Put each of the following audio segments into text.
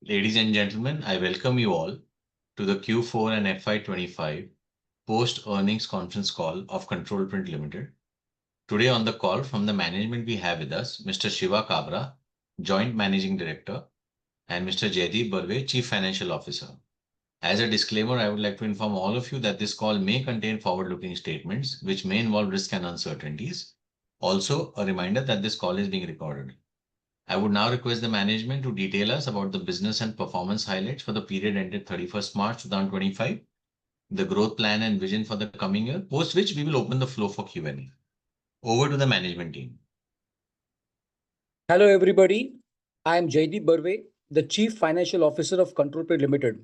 Ladies and gentlemen, I welcome you all to the Q4 and FY25 post-earnings conference call of Control Print Limited. Today on the call from the management we have with us Mr. Shiva Kabra, Joint Managing Director, and Mr. Jaideep Barve, Chief Financial Officer. As a disclaimer, I would like to inform all of you that this call may contain forward-looking statements which may involve risks and uncertainties. Also, a reminder that this call is being recorded. I would now request the management to detail us about the business and performance highlights for the period ended 31st March 2025, the growth plan and vision for the coming year, post which we will open the floor for Q&A. Over to the management team. Hello everybody, I am Jaideep Barve, the Chief Financial Officer of Control Print Limited.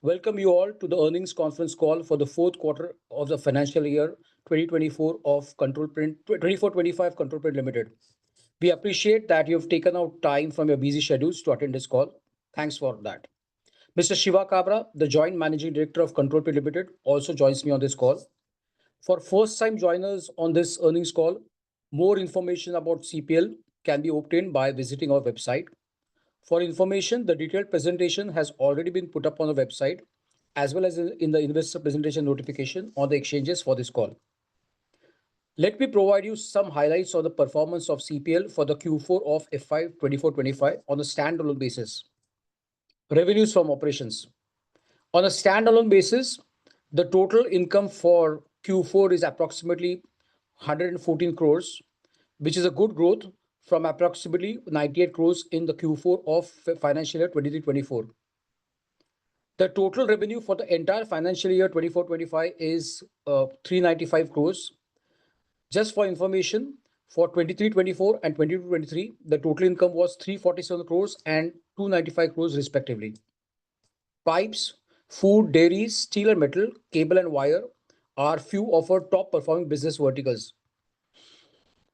Welcome you all to the earnings conference call for the fourth quarter of the financial year 2024 of Control Print 24-25 Control Print Limited. We appreciate that you have taken out time from your busy schedules to attend this call. Thanks for that. Mr. Shiva Kabra, the Joint Managing Director of Control Print Limited, also joins me on this call. For first-time joiners on this earnings call, more information about CPL can be obtained by visiting our website. For information, the detailed presentation has already been put up on the website, as well as in the investor presentation notification on the exchanges for this call. Let me provide you some highlights on the performance of CPL for the Q4 of FY 24-25 on a standalone basis. Revenues from operations. On a standalone basis, the total income for Q4 is approximately 114 crores, which is a good growth from approximately 98 crores in the Q4 of financial year 23-24. The total revenue for the entire financial year 24-25 is 395 crores. Just for information, for 23-24 and 22-23, the total income was 347 crores and 295 crores respectively. Pipes, food, dairy, steel and metal, cable and wire are few of our top performing business verticals.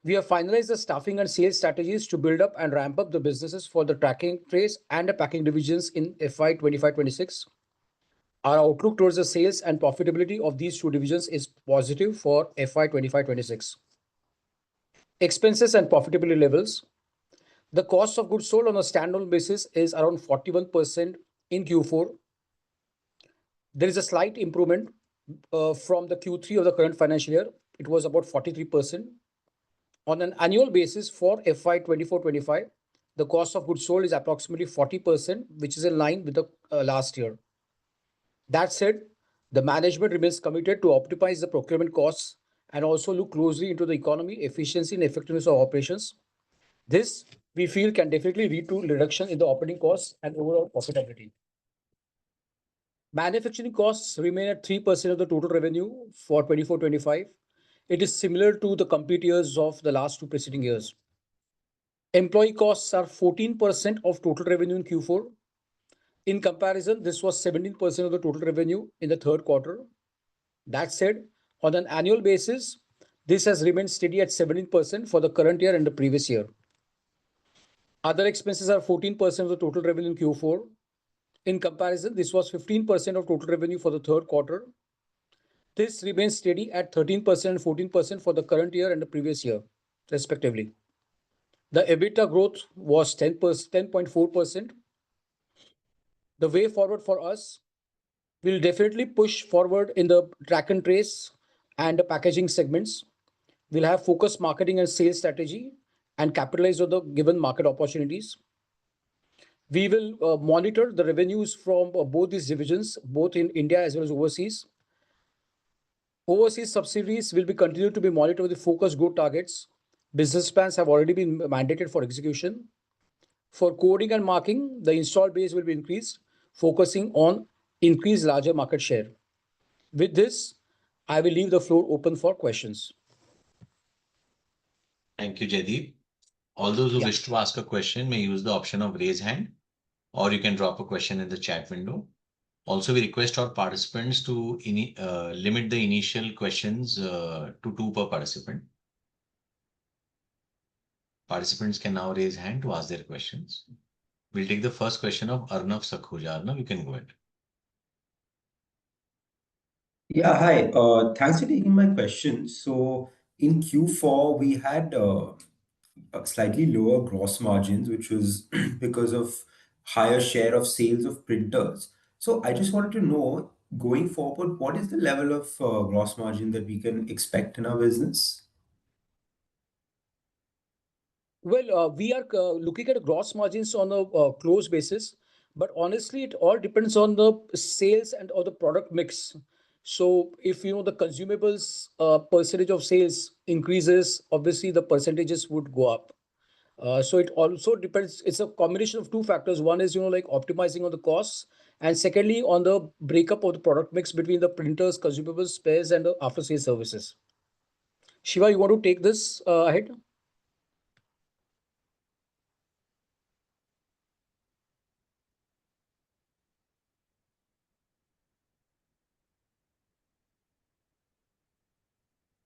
We have finalized the staffing and sales strategies to build up and ramp up the businesses for the tracking, trace and the packing divisions in FY 25-26. Our outlook towards the sales and profitability of these two divisions is positive for FY 25-26. Expenses and profitability levels. The cost of goods sold on a standalone basis is around 41% in Q4. There is a slight improvement from the Q3 of the current financial year. It was about 43%. On an annual basis for FY 24-25, the cost of goods sold is approximately 40%, which is in line with the last year. That said, the management remains committed to optimize the procurement costs and also look closely into the economy, efficiency and effectiveness of operations. This, we feel, can definitely lead to reduction in the operating costs and overall profitability. Manufacturing costs remain at 3% of the total revenue for 24-25. It is similar to the complete years of the last two preceding years. Employee costs are 14% of total revenue in Q4. In comparison, this was 17% of the total revenue in the third quarter. That said, on an annual basis, this has remained steady at 17% for the current year and the previous year. Other expenses are 14% of the total revenue in Q4. In comparison, this was 15% of total revenue for the third quarter. This remains steady at 13% and 14% for the current year and the previous year, respectively. The EBITDA growth was 10.4%. The way forward for us will definitely push forward in the track and trace and the packaging segments. We'll have focused marketing and sales strategy and capitalize on the given market opportunities. We will monitor the revenues from both these divisions, both in India as well as overseas. Overseas subsidiaries will be continued to be monitored with focused growth targets. Business plans have already been mandated for execution. For coding and marking, the install base will be increased, focusing on increased larger market share. With this, I will leave the floor open for questions. Thank you, Jaideep. All those who wish to ask a question may use the option of raise hand, or you can drop a question in the chat window. Also, we request our participants to limit the initial questions to 2 per participant. Participants can now raise hand to ask their questions. We'll take the first question of Arnav Sakhuja. Arnav, you can go ahead. Yeah, hi. Thanks for taking my question. So in Q4, we had slightly lower gross margins, which was because of higher share of sales of printers. So I just wanted to know, going forward, what is the level of gross margin that we can expect in our business? Well, we are looking at gross margins on a close basis, but honestly, it all depends on the sales and or the product mix. So, if the consumables percentage of sales increases, obviously the percentages would go up. So it also depends. It's a combination of two factors. One is like optimizing on the costs, and secondly on the breakup of the product mix between the printers, consumables, spares, and the after sales services. Shiva, you want to take this ahead?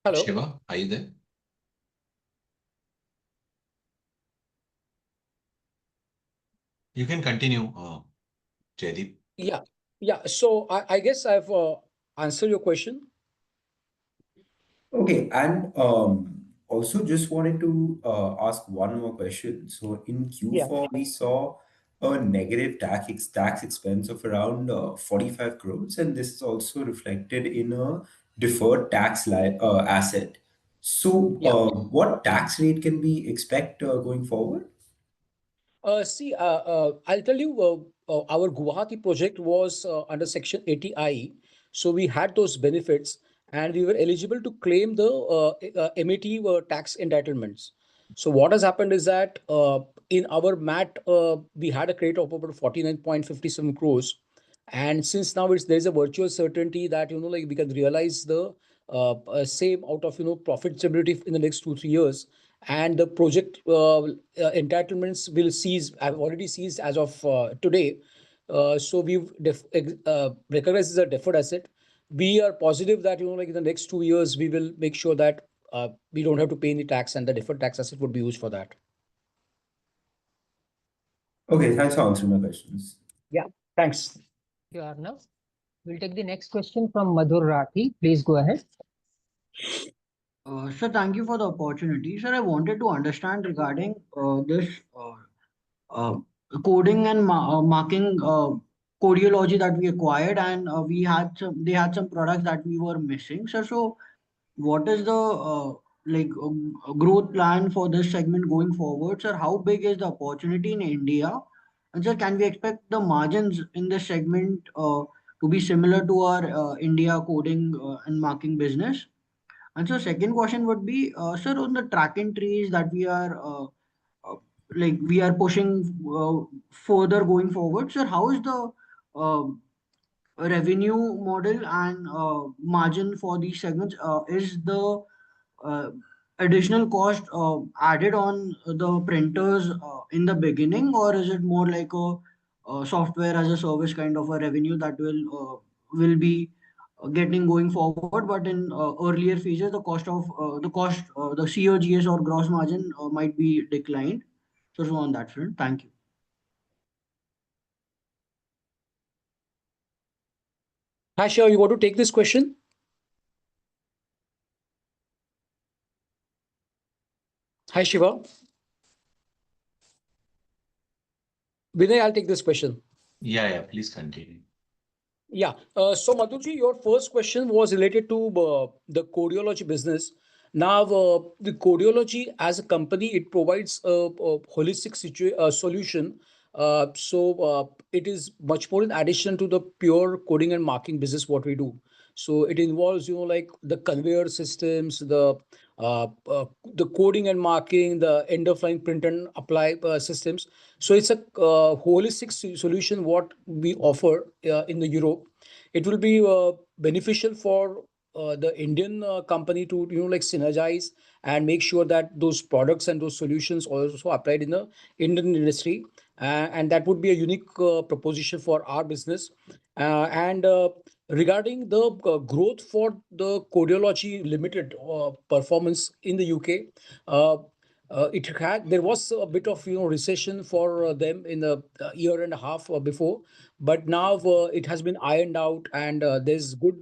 Hello. Shiva, are you there? You can continue, Jaideep. Yeah, yeah. So I guess I've answered your question. Okay, and also just wanted to ask one more question. So in Yeah. Q4, we saw a negative tax expense of around 45 crores, and this is also reflected in a deferred tax li asset. So, Yeah. what tax rate can we expect going forward? See, I'll tell you, our Guwahati project was under Section 80I. So we had those benefits and we were eligible to claim the MAT tax entitlements. So what has happened is that in our MAT, we had a credit of about 49.57 crores. And since now there's a virtual certainty that, like we can realize the same out of, profitability in the next 2, 3 years, and the project entitlements will cease. I've already ceased as of today. So we've recognized as a deferred asset. We are positive that like in the next 2 years we will make sure that we don't have to pay any tax, and the deferred tax asset would be used for that. Okay, thanks for answering my questions. Yeah. Thanks. You, Arnav. We'll take the next question from Madhur Rathi. Please go ahead. Sir, thank you for the opportunity. Sir, I wanted to understand regarding this uh, coding and marking codiology that we acquired, and they had some products that we were missing. Sir, so what is the growth plan for this segment going forward? Sir, how big is the opportunity in India? And sir, can we expect the margins in this segment to be similar to our India coding and marking business? And so second question would be, sir, on the track and trace that uh, we are pushing further going forward, sir, how is the uh, revenue model and margin for these segments? Is the uh, additional cost added on the printers in the beginning, or is it more like a software as a service kind of a revenue that will be getting going forward? But in earlier phases, the COGS or gross margin might be declined. So on that front, thank you. Hi, Shiva, you want to take this question? Hi, Shiva. Vinay, I'll take this question. Yeah, please continue. Yeah. So, Madhuji, your first question was related to the Codeology business. Now, the Codeology as a company, it provides a holistic solution. It is much more in addition to the pure coding and marking business what we do. So it involves, like the conveyor systems, the coding and marking, the end of line print and apply systems. So it's a holistic solution what we offer in the Europe. It will be beneficial for the Indian company to like synergize and make sure that those products and those solutions also applied in the Indian industry, and that would be a unique proposition for our business. And Regarding the growth for the Codeology Limited performance in the UK, there was a bit of recession for them in the year and a half before, but now it has been ironed out, and there's good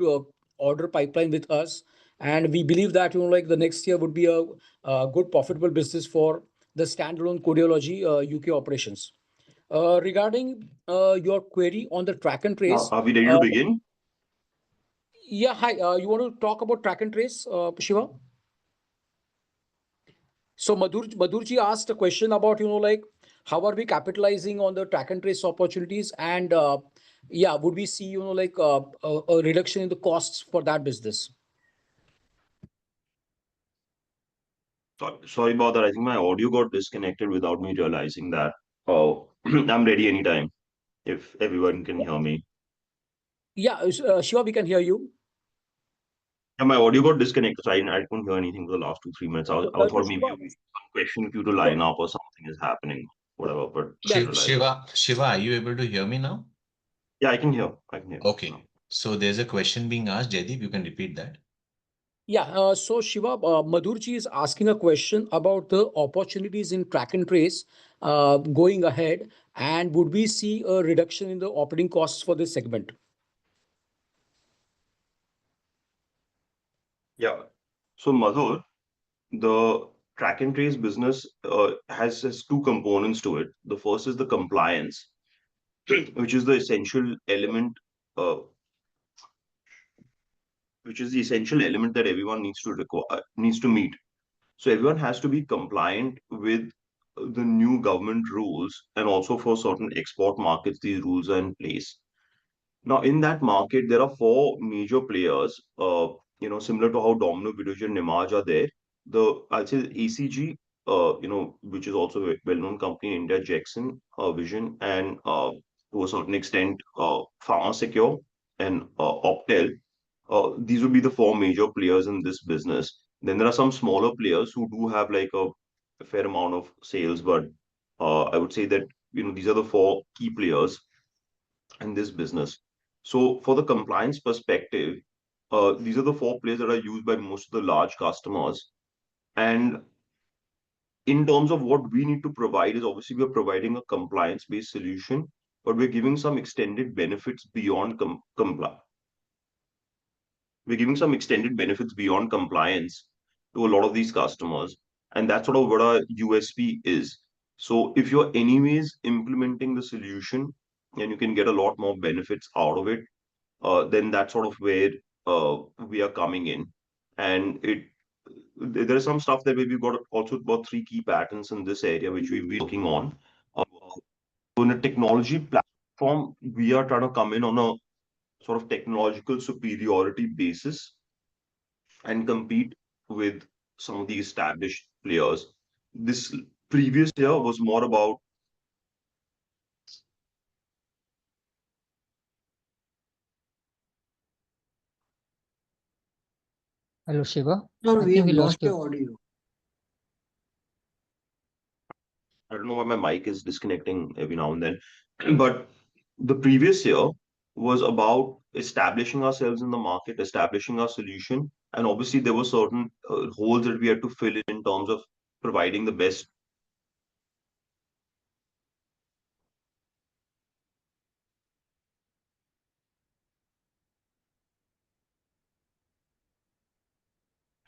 order pipeline with us, and we believe that like the next year would be a good profitable business for the standalone Codeology UK operations. Regarding your query on the track and trace. Are we ready to begin? Yeah, hi. You want to talk about track and trace, Shiva? So Madhurji asked a question about, like, how are we capitalizing on the track and trace opportunities? And yeah, would we see, like a reduction in the costs for that business? Sorry about that. I think my audio got disconnected without me realizing that. Oh, I'm ready anytime if everyone can hear me. Yeah, Shiva, we can hear you. Yeah, my audio got disconnected, so I couldn't hear anything for the last 2-3 minutes. I So thought maybe Shiva, some question for you to line up or something is happening, whatever, but yeah, I realized. Shiva, are you able to hear me now? Yeah, I can hear. I can hear. Okay. So there's a question being asked, Jaideep. You can repeat that. yeah. So Shiva, Madhurji is asking a question about the opportunities in track and trace going ahead, and would we see a reduction in the operating costs for this segment? Yeah. So Madhur, the track and trace business has two components to it. The first is the compliance, which is the essential element, uh, that everyone needs to meet. So everyone has to be compliant with the new government rules, and also for certain export markets, these rules are in place. Now, in that market, there are four major players. Similar to how Domino, Videojet, and Nimaj are there. I'll say ACG, which is also a well-known company in India, Jackson, Vision, and to a certain extent, Pharma Secure and Optel. These would be the four major players in this business. Then there are some smaller players who do have like a fair amount of sales, but I would say that these are the four key players in this business. So for the compliance perspective, these are the four players that are used by most of the large customers. And in terms of what we need to provide is, obviously we're providing a compliance-based solution, but we're giving some extended benefits beyond compliance. We're giving some extended benefits beyond compliance to a lot of these customers. And that's sort of what our USP is. So if you're anyways implementing the solution and you can get a lot more benefits out of it, then that's sort of where we are coming in. And there is some stuff that we've got also about three key patterns in this area, which we've been working on. So in a technology platform, we are trying to come in on a sort of technological superiority basis and compete with some of the established players. This previous year was more about Hello, Shiva. Sir, I we think have we lost lost you. your audio. I don't know why my mic is disconnecting every now and then, but the previous year was about establishing ourselves in the market, establishing our solution, and obviously there were certain holes that we had to fill in terms of providing the best.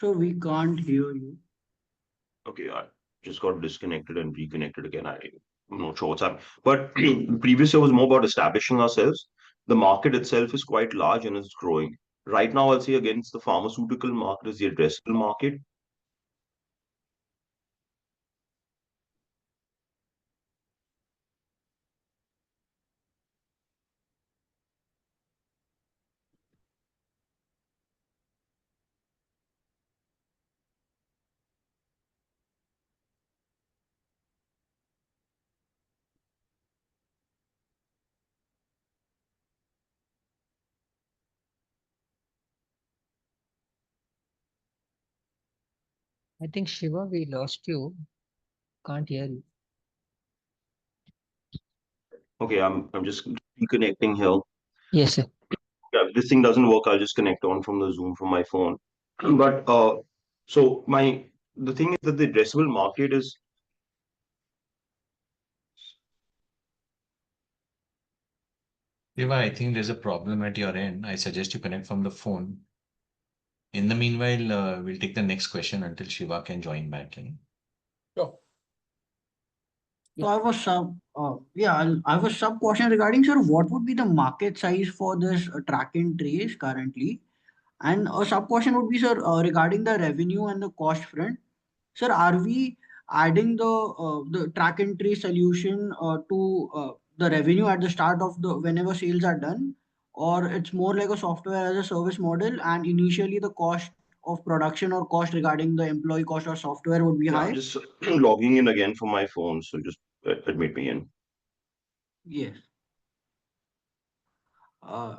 So we can't hear you. Okay, I just got disconnected and reconnected again. I'm not sure what's happening. But the previous year was more about establishing ourselves. The market itself is quite large and it's growing. Right now, I'll say again, it's the pharmaceutical market is the addressable market. I think Shiva, we lost you. Can't hear you. Okay, I'm just reconnecting here. Yes, sir. Yeah, if this thing doesn't work, I'll just connect on from the Zoom from my phone. But so the thing is that the addressable market is. Shiva, I think there's a problem at your end. I suggest you connect from the phone. In the meanwhile, we'll take the next question until Shiva can join back in. Sure. So I was I have a sub question regarding, sir, what would be the market size for this track and trace currently? And a sub question would be, sir, regarding the revenue and the cost front. Sir, are we adding the track and trace solution to the revenue at the start of the whenever sales are done, or it's more like a software as a service model, and initially the cost of production or cost regarding the employee cost or software would be Yeah, I'm high? just logging in again from my phone, so just admit me in. Yes. Uh,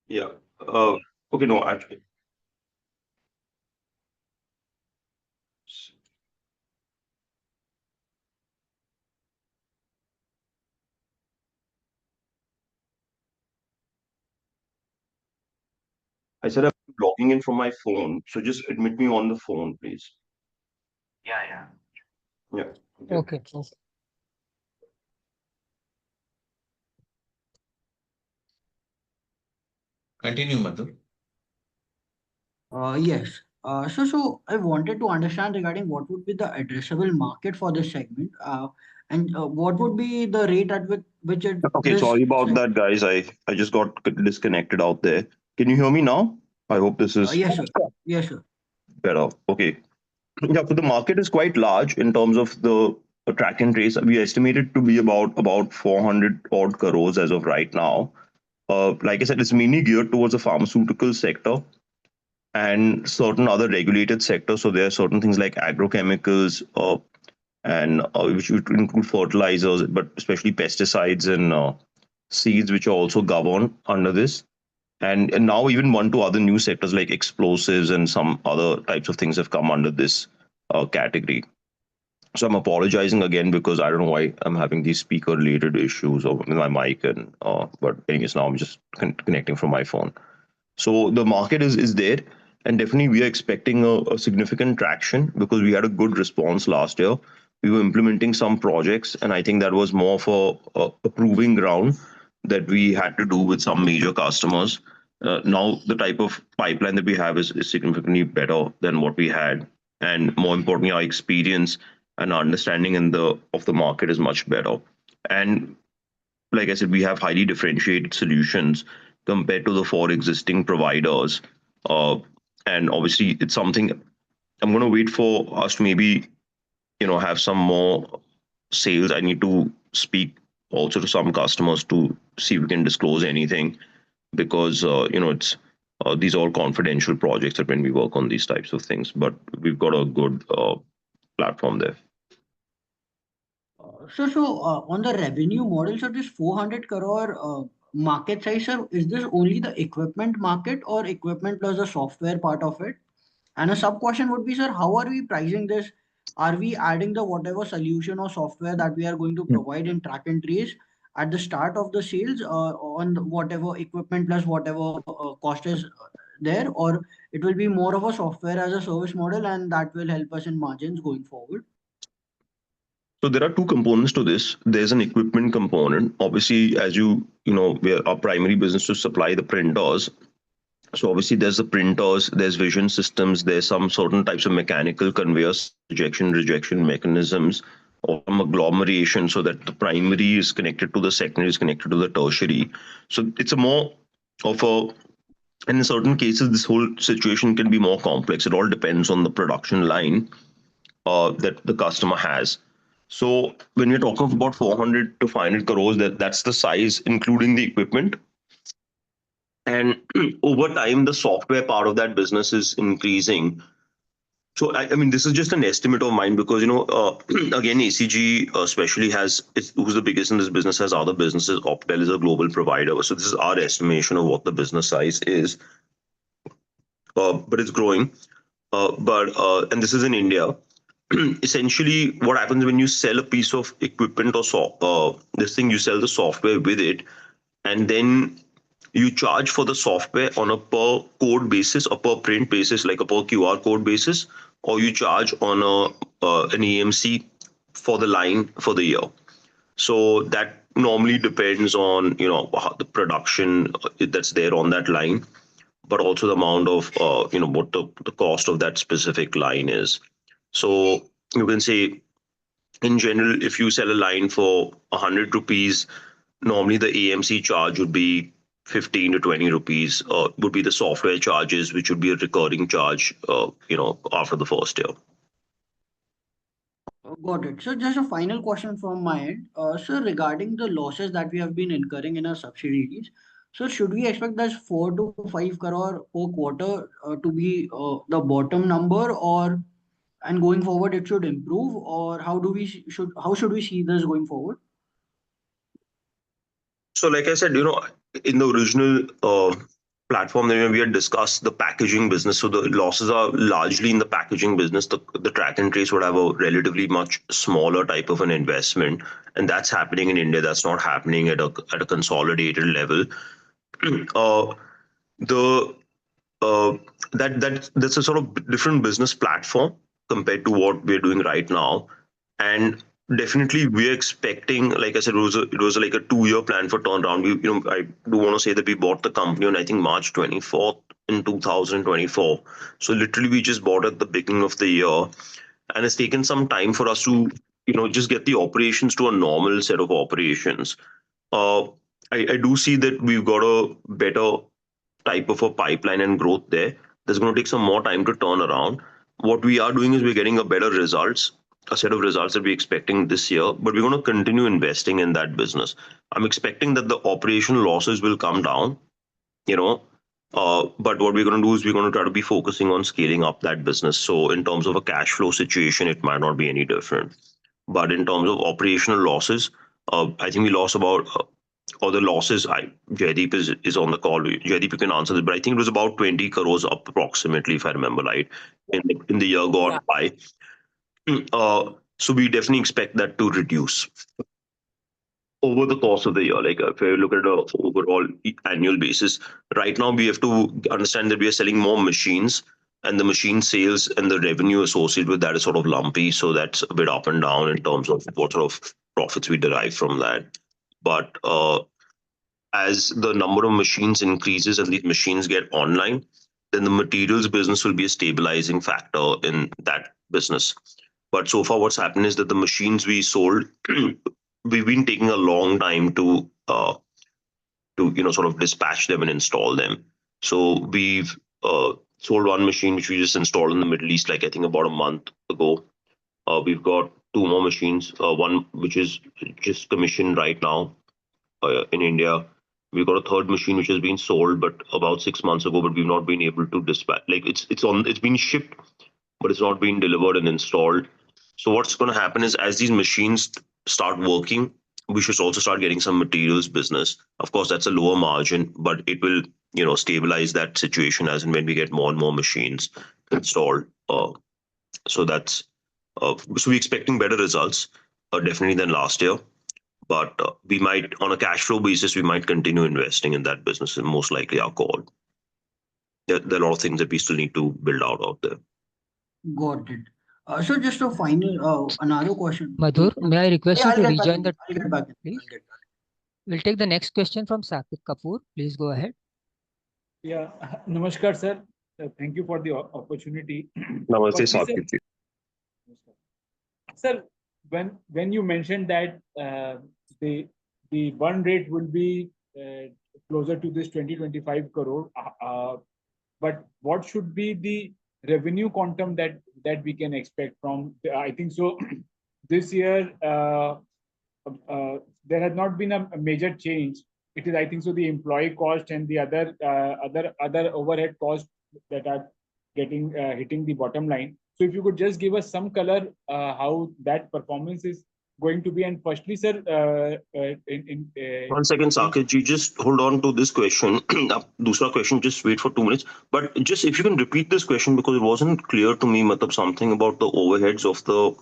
Yeah. Uh, okay, no, actually, I said I'm logging in from my phone, so just admit me on the phone, please. Yeah. Okay. Okay. Continue, Madhu. Yes. So I wanted to understand regarding what would be the addressable market for this segment, and what would be the rate at which Okay, this sorry about that, guys. I just got disconnected out there. Can you hear me now? I hope this is yes, sir. Yes, sir. better. Okay. Yeah, so the market is quite large in terms of the track and trace. We estimate it to be about 400 odd crores as of right now. Like I said, it's mainly geared towards the pharmaceutical sector and certain other regulated sectors. So there are certain things like agrochemicals, and which would include fertilizers, but especially pesticides and seeds, which are also governed under this. And now even one to other new sectors like explosives and some other types of things have come under this category. So I'm apologizing again because I don't know why I'm having these speaker related issues with my mic, and but anyways, now I'm just connecting from my phone. So the market is there, and definitely we are expecting a significant traction because we had a good response last year. We were implementing some projects, and I think that was more for a proving ground that we had to do with some major customers. Now the type of pipeline that we have is significantly better than what we had, and more importantly, our experience and our understanding in the of the market is much better. And like I said, we have highly differentiated solutions compared to the four existing providers. Uh, and obviously, it's something I'm going to wait for us to maybe have some more sales. I need to speak also to some customers to see if we can disclose anything because it's these are all confidential projects that when we work on these types of things. But we've got a good platform there. On the revenue model, so this 400 crore market size, sir, is this only the equipment market or equipment plus the software part of it? And a sub question would be, sir, how are we pricing this? Are we adding the whatever solution or software that we are going to provide in track and trace at the start of the sales on whatever equipment plus whatever cost is there, or it will be more of a software as a service model and that will help us in margins going forward? So there are two components to this. There's an equipment component. Obviously, as our primary business to supply the printers. So obviously there's the printers, there's vision systems, there's some certain types of mechanical conveyors, rejection mechanisms, or some agglomeration so that the primary is connected to the secondary is connected to the tertiary. So it's a more of a and in certain cases, this whole situation can be more complex. It all depends on the production line that the customer has. So when we're talking about 400 to 500 crores, that's the size, including the equipment. And over time, the software part of that business is increasing. So I mean, this is just an estimate of mine because again, ACG especially who's the biggest in this business has other businesses. Optel is a global provider, so this is our estimation of what the business size is. But it's growing. And this is in India. Essentially, what happens when you sell a piece of equipment or this thing, you sell the software with it, and then you charge for the software on a per code basis or per print basis, like a per QR code basis, or you charge on an EMC for the line for the year. So that normally depends on the production that's there on that line, but also the amount of what the cost of that specific line is. So you can say, in general, if you sell a line for 100 rupees, normally the AMC charge would be 15 to 20 rupees, would be the software charges, which would be a recurring charge, after the first year. Got it. So just a final question from my end. So regarding the losses that we have been incurring in our subsidiaries, so should we expect that 4 to 5 crore per quarter to be the bottom number, or and going forward it should improve, or how should we see this going forward? So, like I said, in the original platform, that we had discussed the packaging business. So the losses are largely in the packaging business. The track and trace would have a relatively much smaller type of an investment, and that's happening in India. That's not happening at a consolidated level. uh, the uh, that's a sort of different business platform compared to what we're doing right now, and definitely we're expecting, like I said, it was like a 2-year plan for turnaround. I do want to say that we bought the company on, I think, March 24th in 2024. So literally we just bought at the beginning of the year, and it's taken some time for us to just get the operations to a normal set of operations. uh, I do see that we've got a better type of a pipeline and growth there. There's going to take some more time to turn around. What we are doing is we're getting a better results, a set of results that we're expecting this year, but we're going to continue investing in that business. I'm expecting that the operational losses will come down, you know. But what we're going to do is we're going to try to be focusing on scaling up that business. So in terms of a cash flow situation, it might not be any different. But in terms of operational losses, I think we lost about or the losses. Jaideep is on the call. Jaideep, you can answer this, but I think it was about 20 crores up approximately, if I remember right, in the year Yeah. gone by. So we definitely expect that to reduce over the course of the year. Like if you look at an overall annual basis, right now we have to understand that we are selling more machines, and the machine sales and the revenue associated with that is sort of lumpy. So that's a bit up and down in terms of what sort of profits we derive from that. But as the number of machines increases and these machines get online, then the materials business will be a stabilizing factor in that business. But so far, what's happened is that the machines we sold, we've been taking a long time to sort of dispatch them and install them. So we've sold one machine which we just installed in the Middle East, like I think about a month ago. We've got two more machines, one which is just commissioned right now in India. We've got a third machine which has been sold, but about 6 months ago, but we've not been able to dispatch. Like it's been shipped, but it's not been delivered and installed. So what's going to happen is as these machines start working, we should also start getting some materials business. Of course, that's a lower margin, but it will stabilize that situation as and when we get more and more machines installed. So that's so we're expecting better results, definitely than last year. But we might, on a cash flow basis, we might continue investing in that business, and most likely our call. There are a lot of things that we still need to build out there. Got it. So just a final another question. Madhur, may I request Yeah, you I'll to get back rejoin in. the I'll get back in. please? I'll get back. We'll take the next question from Saket Kapoor. Please go ahead. Yeah, Namaskar, sir. Thank you for the opportunity. Namaste, Firstly, sir, Saket. sir, when you mentioned that the burn rate will be closer to this 20-25 crore, but what should be the revenue quantum that we can expect from? I think so. This year, there has not been a major change. It is, I think so, the employee cost and the other overhead costs that are getting hitting the bottom line. So if you could just give us some color how that performance is going to be. And firstly, sir, 1 second, Saket ji, just hold on to this question. Dusra question, just wait for 2 minutes. But just if you can repeat this question, because it wasn't clear to me, matlab, something about the overheads of the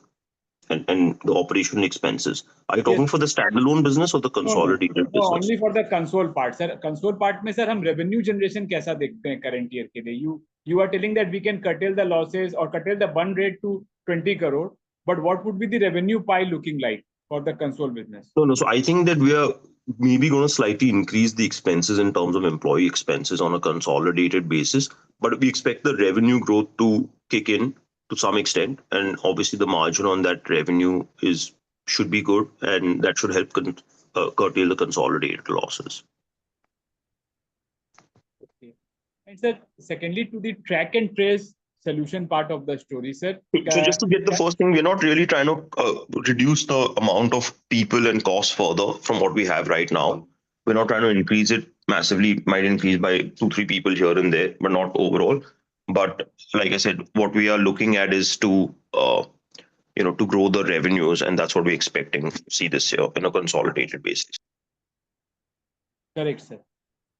and the operational expenses. Are you talking Yes. for the standalone business or the consolidated No, business? only for the console part, sir. Console part में sir हम revenue generation कैसा देखते हैं current year के लिए? You are telling that we can curtail the losses or curtail the burn rate to 20 crore, but what would be the revenue pie looking like for the console business? No. So I think that we are maybe going to slightly increase the expenses in terms of employee expenses on a consolidated basis, but we expect the revenue growth to kick in to some extent, and obviously the margin on that revenue should be good, and that should help curtail the consolidated losses. Okay. And sir, secondly, to the track and trace solution part of the story, sir. So just to get the first thing, we're not really trying to reduce the amount of people and costs further from what we have right now. We're not trying to increase it massively. Might increase by 2-3 people here and there, but not overall. But like I said, what we are looking at is to to grow the revenues, and that's what we're expecting to see this year in a consolidated basis. Correct, sir.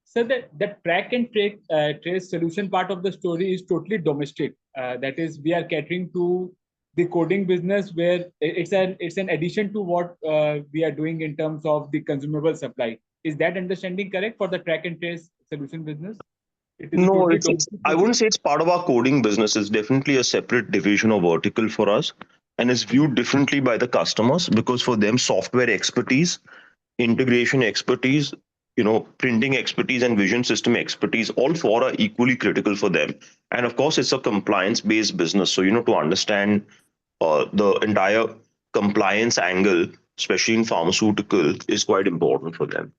So the track and trace solution part of the story is totally domestic. That is, we are catering to the coding business, where it's an addition to what we are doing in terms of the consumable supply. Is that understanding correct for the track and trace solution business? It is No, totally I wouldn't say it's part of our coding business. It's definitely a separate division or vertical for us, and it's viewed differently by the customers because for them, software expertise, integration expertise, printing expertise and vision system expertise, all four are equally critical for them. And of course, it's a compliance-based business. So, to understand the entire compliance angle, especially in pharmaceutical, is quite important for them.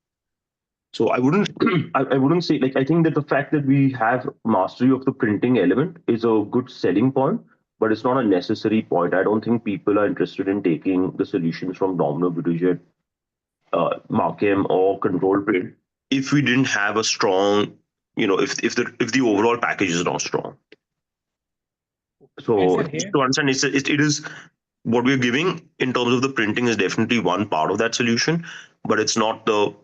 So I wouldn't, I wouldn't say, like, I think that the fact that we have mastery of the printing element is a good selling point, but it's not a necessary point. I don't think people are interested in taking the solutions from Domino, Videojet, Markem, or Control Print if we didn't have a strong, if the overall package is not strong. So just to understand, it is what we're giving in terms of the printing is definitely one part of that solution, but it's not the,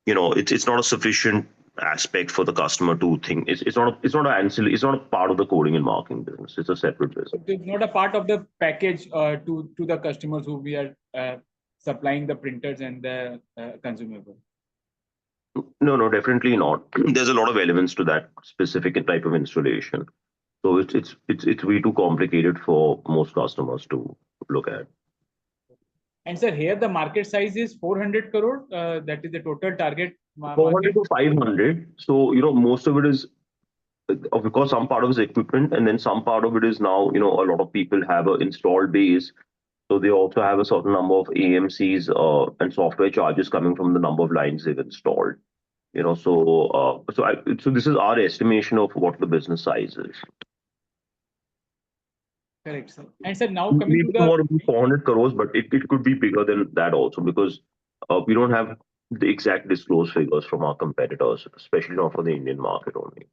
it's not a sufficient aspect for the customer to think. It's not an ancillary, it's not a part of the coding and marking business. It's a separate business. It's not a part of the package to the customers who we are supplying the printers and the consumable. No, definitely not. There's a lot of elements to that specific type of installation. So it's way too complicated for most customers to look at. And sir, here the market size is 400 crore. That is the total target. 400 to 500. So, most of it is, because some part of it is equipment, and then some part of it is now, a lot of people have an installed base. So they also have a certain number of AMCs and software charges coming from the number of lines they've installed. So this is our estimation of what the business size is. Correct, sir. And sir, now coming to the more than 400 crores, but it could be bigger than that also, because we don't have the exact disclosed figures from our competitors, especially not for the Indian market only.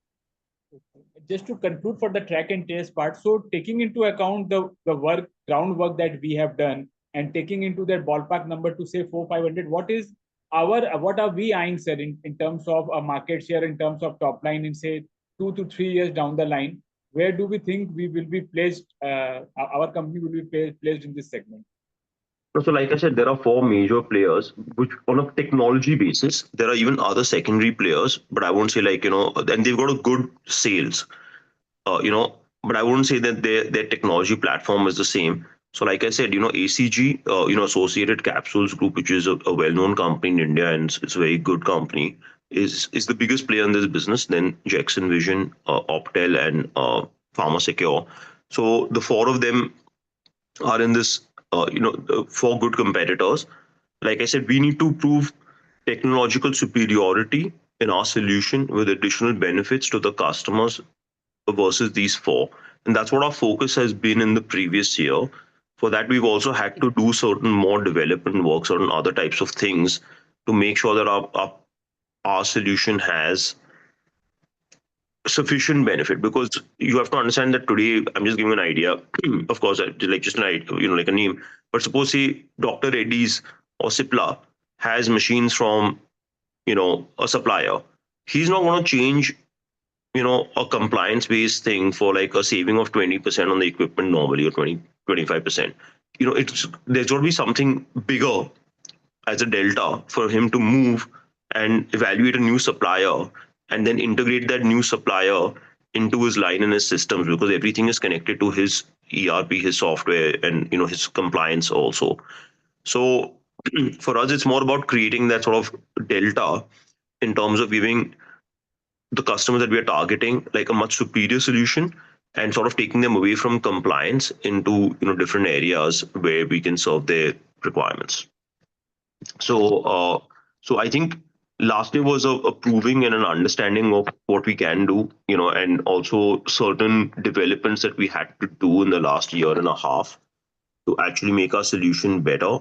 Just to conclude for the track and trace part, so taking into account the groundwork that we have done, and taking into that ballpark number to say 400-500, what are we eyeing, sir, in terms of a market share, in terms of top line, in say 2 to 3 years down the line? Where do we think we will be placed? Our company will be placed in this segment. So like I said, there are 4 major players, which on a technology basis, there are even other secondary players, but I won't say and they've got a good sales, but I wouldn't say that their technology platform is the same. So like I said, ACG, Associated Capsules Group, which is a well-known company in India, and it's a very good company, is the biggest player in this business. Then Jackson Vision, Optel, and PharmaSecure. So the 4 of them are in this, 4 good competitors. Like I said, we need to prove technological superiority in our solution with additional benefits to the customers versus these 4. And that's what our focus has been in the previous year. For that, we've also had to do certain more development work, certain other types of things to make sure that our solution has sufficient benefit. Because you have to understand that today, I'm just giving an idea, of course, like just an idea, like a name, but suppose say Dr. Reddy's or Cipla has machines from, a supplier. He's not going to change a compliance-based thing for like a saving of 20% on the equipment normally, or 25%. There's got to be something bigger as a delta for him to move and evaluate a new supplier and then integrate that new supplier into his line and his systems, because everything is connected to his ERP, his software, and his compliance also. So for us, it's more about creating that sort of delta in terms of giving the customers that we are targeting like a much superior solution, and sort of taking them away from compliance into different areas where we can serve their requirements. So I think last year was a proving and an understanding of what we can do, and also certain developments that we had to do in the last year and a half to actually make our solution better.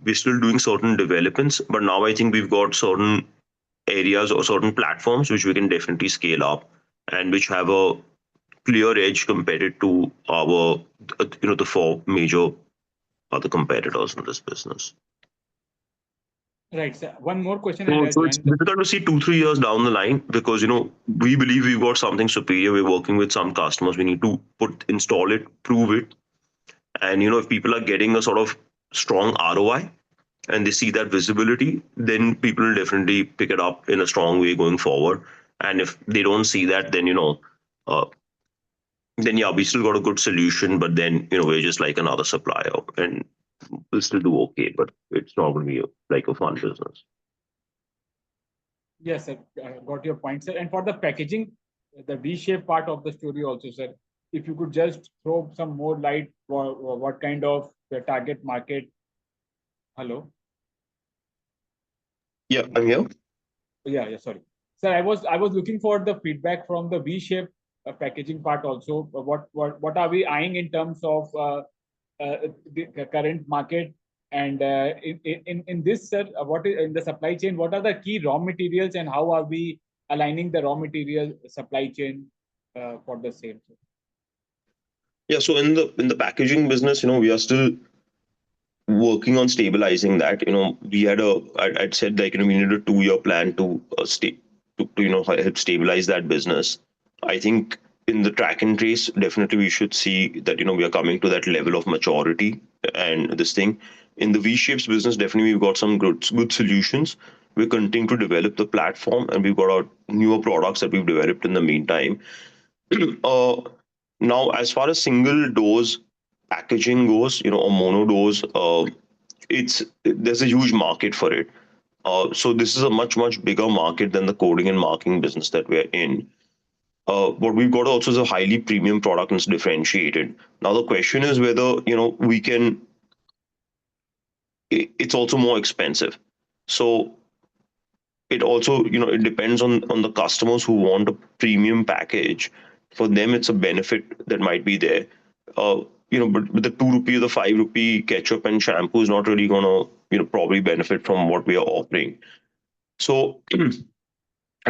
We're still doing certain developments, but now I think we've got certain areas or certain platforms which we can definitely scale up and which have a clear edge compared to our, the four major other competitors in this business. Right. So one more question, and I'll So it's join the. difficult to see 2-3 years down the line because we believe we've got something superior. We're working with some customers. We need to install it, prove it, and if people are getting a sort of strong ROI and they see that visibility, then people will definitely pick it up in a strong way going forward. And if they don't see that, then uh, then yeah, we still got a good solution, but then we're just like another supplier, and we'll still do okay, but it's not going to be like a fun business. Yes, sir. Got your point, sir. And for the packaging, the V-shape part of the story also, sir, if you could just throw some more light for what kind of the target market. Hello. Yeah, I'm here. Yeah, sorry. Sir, I was looking for the feedback from the V-shape packaging part also. What are we eyeing in terms of the current market? And in this, sir, what is in the supply chain? What are the key raw materials, and how are we aligning the raw material supply chain for the same? Yeah, so in the packaging business, we are still working on stabilizing that. We had I'd said like we needed a 2-year plan to stay to help stabilize that business. I think in the track and trace, definitely we should see that we are coming to that level of maturity and this thing. In the V-shapes business, definitely we've got some good solutions. We're continuing to develop the platform, and we've got our newer products that we've developed in the meantime. uh, Now, as far as single dose packaging goes, or mono dose, there's a huge market for it. So this is a much bigger market than the coding and marking business that we're in. What we've got also is a highly premium product and it's differentiated. Now the question is whether we can. It's also more expensive, so it also it depends on the customers who want a premium package. For them it's a benefit that might be there. But the 2 rupee or the 5 rupee ketchup and shampoo is not really gonna probably benefit from what we are offering. So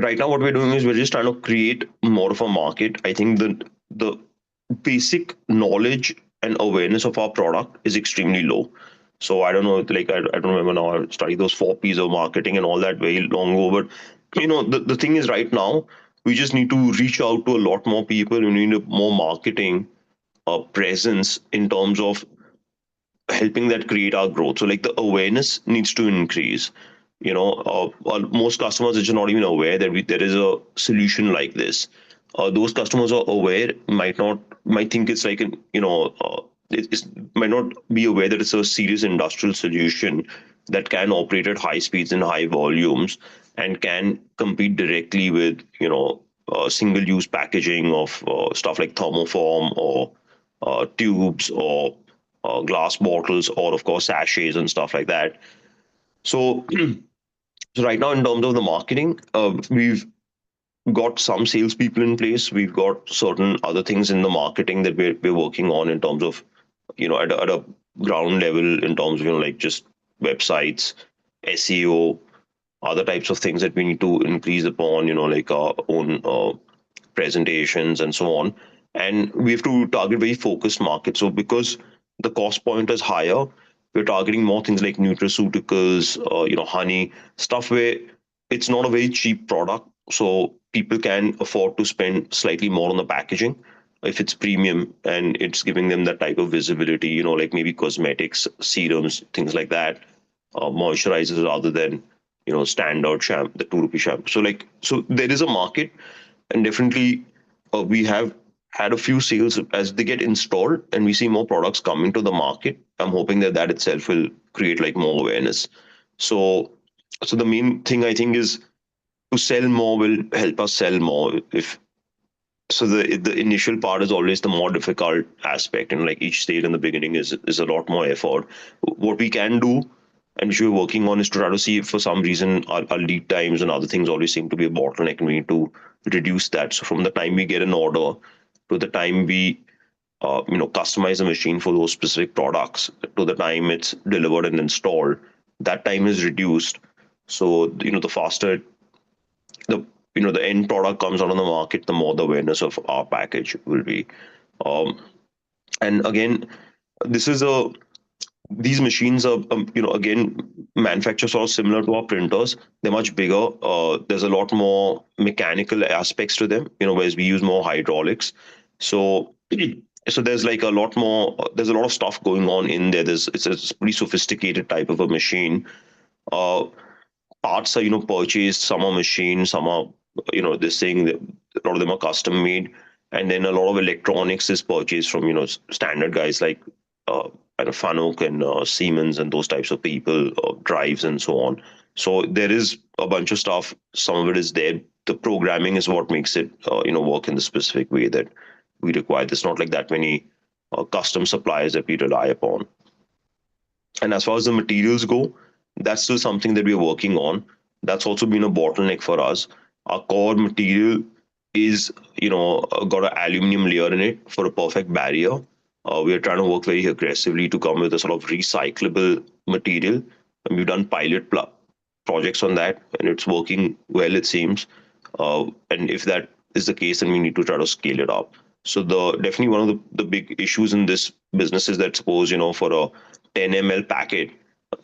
right now what we're doing is we're just trying to create more of a market. I think the basic knowledge and awareness of our product is extremely low. So I don't know, like I don't remember now. I studied those 4 P's of marketing and all that very long ago. But the thing is, right now we just need to reach out to a lot more people. We need a more marketing presence in terms of helping that create our growth. So like the awareness needs to increase. Most customers are just not even aware that there is a solution like this. Those customers are aware might think it's like it's might not be aware that it's a serious industrial solution that can operate at high speeds and high volumes and can compete directly with single use packaging of stuff like thermoform or tubes or glass bottles, or of course sachets and stuff like that. So, so right now in terms of the marketing, we've got some salespeople in place. We've got certain other things in the marketing that we're working on in terms of at a ground level, in terms of like just websites, SEO, other types of things that we need to increase upon, like our own presentations and so on. And we have to target very focused markets. So because the cost point is higher, we're targeting more things like nutraceuticals, honey, stuff where it's not a very cheap product. So people can afford to spend slightly more on the packaging if it's premium and it's giving them that type of visibility, like maybe cosmetics, serums, things like that, moisturizers rather than, standard shampoo, the 2 rupee shampoo. So there is a market, and definitely we have had a few sales as they get installed and we see more products coming to the market. I'm hoping that that itself will create like more awareness. So the main thing I think is to sell more will help us sell more. If So the initial part is always the more difficult aspect, and like each stage in the beginning is a lot more effort. What we can do, and which we're working on, is to try to see if for some reason our lead times and other things always seem to be a bottleneck, and we need to reduce that. So from the time we get an order to the time we customize a machine for those specific products to the time it's delivered and installed, that time is reduced. So the faster the the end product comes out on the market, the more the awareness of our package will be. Um, and again, this is a these machines are again manufactured sort of similar to our printers. They're much bigger. There's a lot more mechanical aspects to them, whereas we use more hydraulics. So so there's like a lot more. There's a lot of stuff going on in there. It's a pretty sophisticated type of a machine. Uh, Parts are purchased. Some are machined. Some are this thing. A lot of them are custom made, and then a lot of electronics is purchased from standard guys like uh, Fanuc and Siemens and those types of people, drives and so on. So there is a bunch of stuff. Some of it is there. The programming is what makes it work in the specific way that we require. There's not like that many custom suppliers that we rely upon. And as far as the materials go, that's still something that we're working on. That's also been a bottleneck for us. Our core material is, got an aluminum layer in it for a perfect barrier. We are trying to work very aggressively to come with a sort of recyclable material. And we've done projects on that, and it's working well, it seems. And if that is the case, then we need to try to scale it up. So definitely one of the big issues in this business is that suppose, for a 10 ml packet,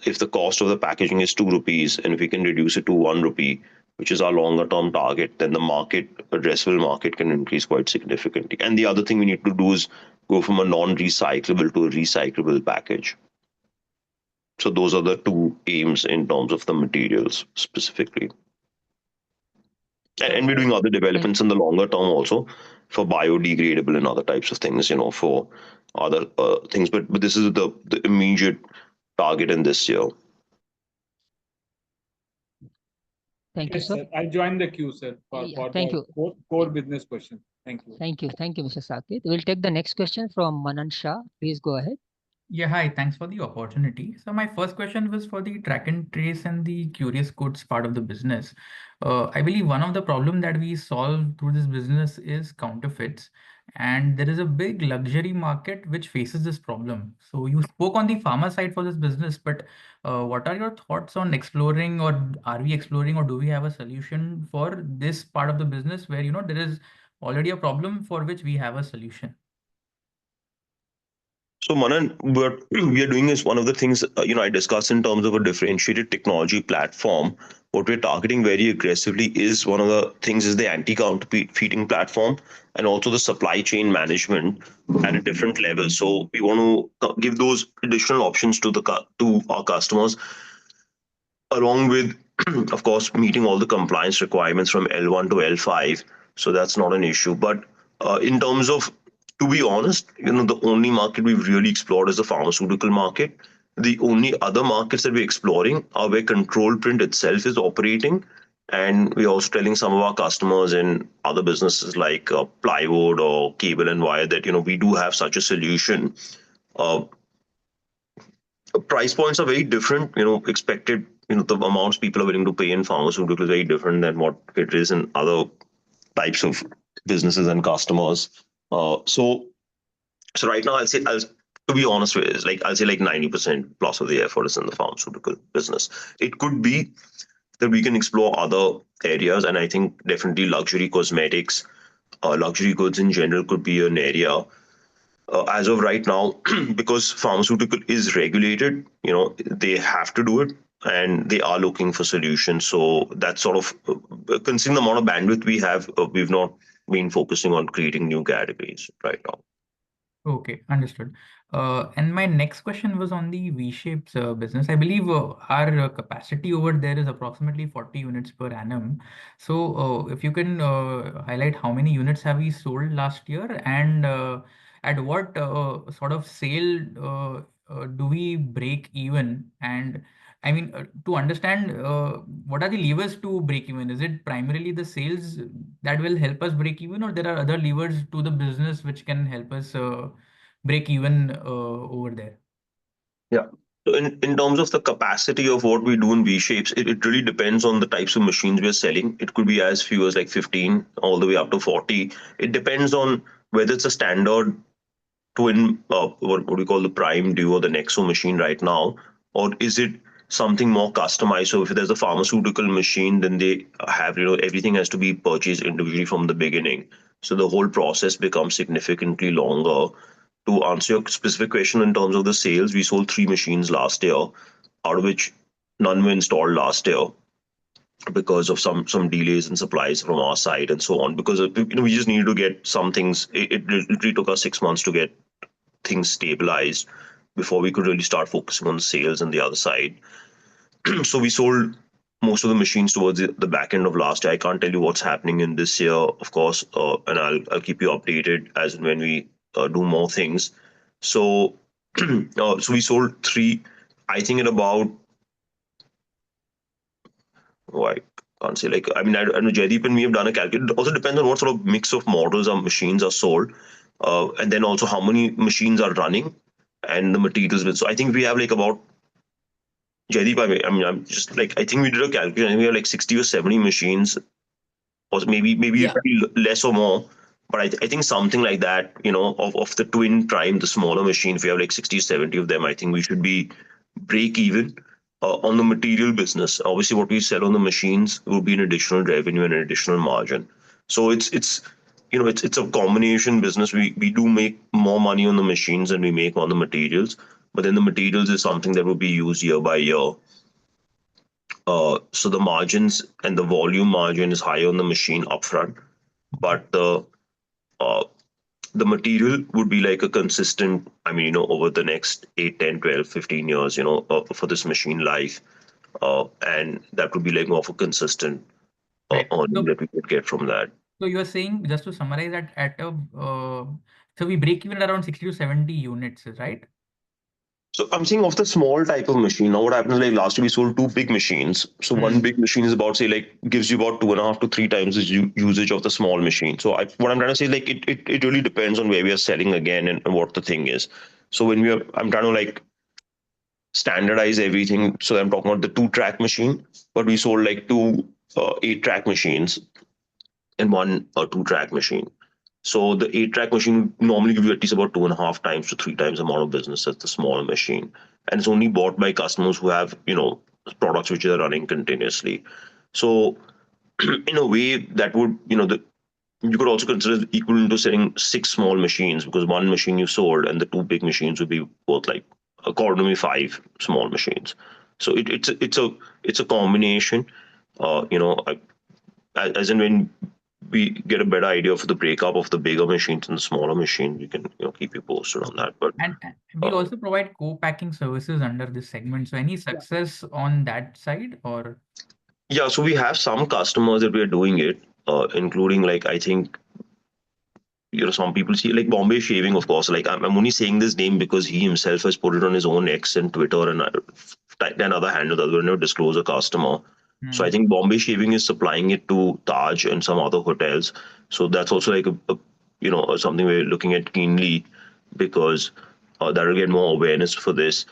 if the cost of the packaging is 2 rupees, and if we can reduce it to 1 rupee, which is our longer term target, then the addressable market can increase quite significantly. And the other thing we need to do is go from a non-recyclable to a recyclable package. So those are the two aims in terms of the materials specifically. And we're doing other developments in the longer term also for biodegradable and other types of things, for other things. But this is the immediate target in this year. Thank you, Yes, sir. sir. I'll join the queue, sir, Yeah, for thank the you. core business question. Thank you. Thank you. Thank you, Mr. Saket. We'll take the next question from Manan Shah. Please go ahead. Yeah, hi. Thanks for the opportunity. So my first question was for the track and trace and the curious goods part of the business. I believe one of the problem that we solve through this business is counterfeits, and there is a big luxury market which faces this problem. So you spoke on the pharma side for this business, but what are your thoughts on exploring, or are we exploring, or do we have a solution for this part of the business where there is already a problem for which we have a solution? So Manan, what we are doing is one of the things I discussed in terms of a differentiated technology platform. What we're targeting very aggressively is one of the things is the anti-counterfeiting platform and also the supply chain management at a different level. So we want to give those additional options to our customers, along with, of course, meeting all the compliance requirements from L1 to L5. So that's not an issue. But in terms of, to be honest, the only market we've really explored is the pharmaceutical market. The only other markets that we're exploring are where Control Print itself is operating. And we're also telling some of our customers in other businesses like plywood or cable and wire that, we do have such a solution. Uh, Price points are very different. Expected, the amounts people are willing to pay in pharmaceutical is very different than what it is in other types of businesses and customers. So right now, to be honest with you, I'll say like 90% plus of the effort is in the pharmaceutical business. It could be that we can explore other areas, and I think definitely luxury cosmetics, luxury goods in general could be an area as of right now. Because pharmaceutical is regulated, they have to do it, and they are looking for solutions. So that's sort of considering the amount of bandwidth we have, we've not been focusing on creating new categories right now. Okay, understood. And my next question was on the V-Shapes business. I believe our capacity over there is approximately 40 units per annum. So if you can highlight how many units have we sold last year, and at what sort of sale do we break even? And I mean, to understand what are the levers to break even? Is it primarily the sales that will help us break even, or there are other levers to the business which can help us break even over there? Yeah. So in terms of the capacity of what we do in V-shapes, it really depends on the types of machines we're selling. It could be as few as like 15 all the way up to 40. It depends on whether it's a standard twin, what we call the Prime Duo or the Nexo machine right now, or is it something more customized? So if there's a pharmaceutical machine, then they have, everything has to be purchased individually from the beginning. So the whole process becomes significantly longer. To answer your specific question in terms of the sales, we sold 3 machines last year, out of which none were installed last year because of some delays in supplies from our side and so on. Because we just needed to get some things. It literally took us 6 months to get things stabilized before we could really start focusing on sales and the other side. So we sold most of the machines towards the back end of last year. I can't tell you what's happening in this year, of course, and I'll keep you updated as and when we do more things. So so we sold 3. I think at about, I can't say, like, I mean, I know Jaideep and me have done a calculation. It also depends on what sort of mix of models or machines are sold, and then also how many machines are running and the materials with. So I think we have like about, Jaideep, I mean, I'm just like, I think we did a calculation. I think we have like 60 or 70 machines, or maybe Yeah. it might be less or more. But I think something like that, of the twin prime, the smaller machines, we have like 60 or 70 of them. I think we should be break even on the material business. Obviously, what we sell on the machines will be an additional revenue and an additional margin. So it's a combination business. We do make more money on the machines than we make on the materials, but then the materials is something that will be used year by year. So the margins and the volume margin is higher on the machine upfront, but uh, the material would be like a consistent, I mean, over the next 8, 10, 12, 15 years, for this machine life. And that would be like more of a consistent Right. earning that we could get from that. So you are saying, just to summarize, that so we break even at around 60 to 70 units, right? So I'm saying of the small type of machine. Now what happens, like last year we sold 2 big machines. So one big machine is about, say, like gives you about 2.5 to 3 times the usage of the small machine. So what I'm trying to say is, like, it really depends on where we are selling again, and what the thing is. So I'm trying to like standardize everything. So I'm talking about the 2-track machine, but we sold like 2 8-track machines and one 2-track machine. So the 8-track machine normally gives you at least about 2.5 times to 3 times the amount of business as the smaller machine, and it's only bought by customers who have products which are running continuously. So in a way, that would you could also consider it equivalent to selling 6 small machines, because one machine you sold and the 2 big machines would be worth, like, according to me, 5 small machines. So it's a combination. As in when we get a better idea of the breakup of the bigger machines and the smaller machine, we can keep you posted on that. But And we also provide co-packing services under this segment. So any success on that side, or? yeah, so we have some customers that we are doing it, including, like, I think, some people see, like, Bombay Shaving, of course. Like, I'm only saying this name because he himself has put it on his own X and Twitter, and another handle that will never disclose a customer. So I think Bombay Shaving is supplying it to Taj and some other hotels. So that's also like something we're looking at keenly, because that will get more awareness for this.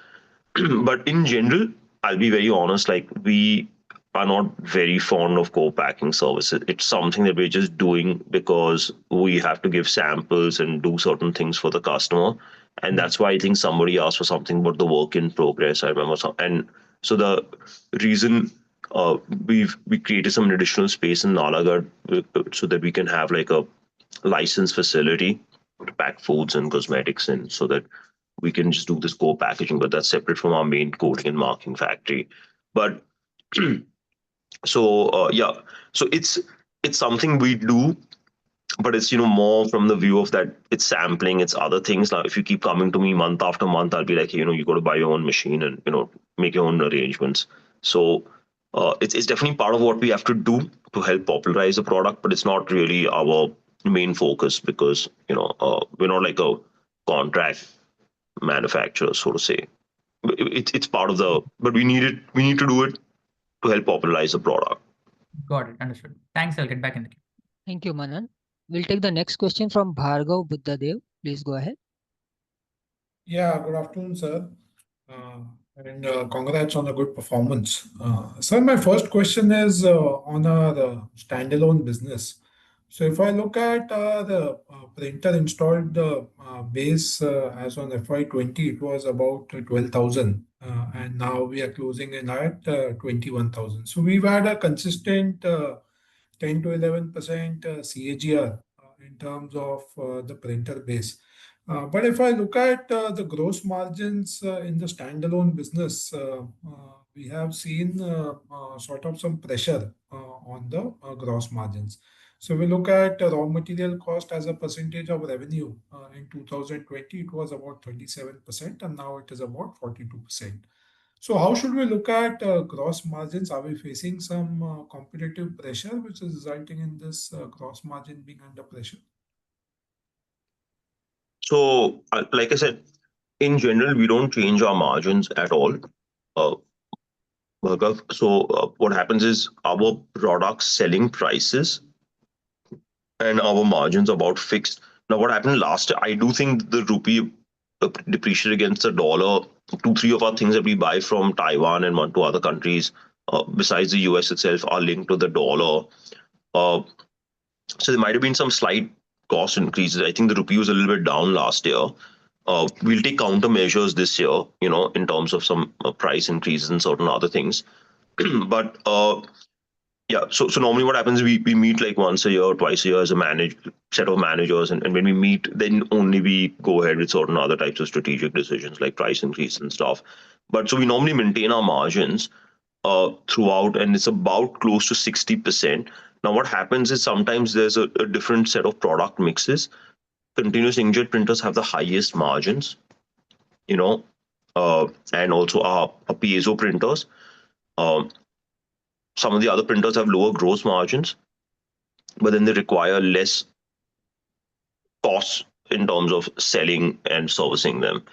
But in general, I'll be very honest, like, we are not very fond of co-packing services. It's something that we're just doing because we have to give samples and do certain things for the customer. And that's why I think somebody asked for something about the work in progress. I remember and so the reason we created some additional space in Nalagarh, so that we can have like a licensed facility to pack foods and cosmetics in, so that we can just do this co-packaging, but that's separate from our main coding and marking factory. But yeah, so it's something we do, but it's more from the view of that it's sampling, it's other things. Now if you keep coming to me month after month, I'll be like, hey, you got to buy your own machine and make your own arrangements. So it's definitely part of what we have to do to help popularize the product, but it's not really our main focus, because we're not like a contract manufacturer, so to say. it's part of the, but we need to do it to help popularize the product. Got it. Understood. Thanks. I'll get back in the queue. Thank you, Manan. We'll take the next question from Bhargav Buddhadev. Please go ahead. Yeah, good afternoon, sir. And congrats on a good performance. Sir, my first question is on our standalone business. So if I look at the printer installed base as on FY20, it was about 12,000, and now we are closing in at 21,000. So we've had a consistent 10 to 11% CAGR in terms of the printer base. But if I look at the gross margins in the standalone business, we have seen sort of some pressure on the gross margins. So we look at raw material cost as a percentage of revenue. In 2020, it was about 37%, and now it is about 42%. So how should we look at gross margins? Are we facing some competitive pressure, which is resulting in this gross margin being under pressure? So, like I said, in general, we don't change our margins at all. Bhargav. So, what happens is our product selling prices and our margins are about fixed. Now, what happened last year, I do think the rupee depreciated against the dollar. 2, 3 of our things that we buy from Taiwan and 1, 2 other countries, besides the US itself, are linked to the dollar. So there might have been some slight cost increases. I think the rupee was a little bit down last year. We'll take countermeasures this year, in terms of some price increases and certain other things. But yeah, so normally what happens is we meet like once a year, twice a year as a set of managers, and when we meet, then only we go ahead with certain other types of strategic decisions like price increase and stuff. But so we normally maintain our margins throughout, and it's about close to 60%. Now, what happens is sometimes there's a different set of product mixes. Continuous inkjet printers have the highest margins, and also our piezo printers. Some of the other printers have lower gross margins, but then they require less costs in terms of selling and servicing them.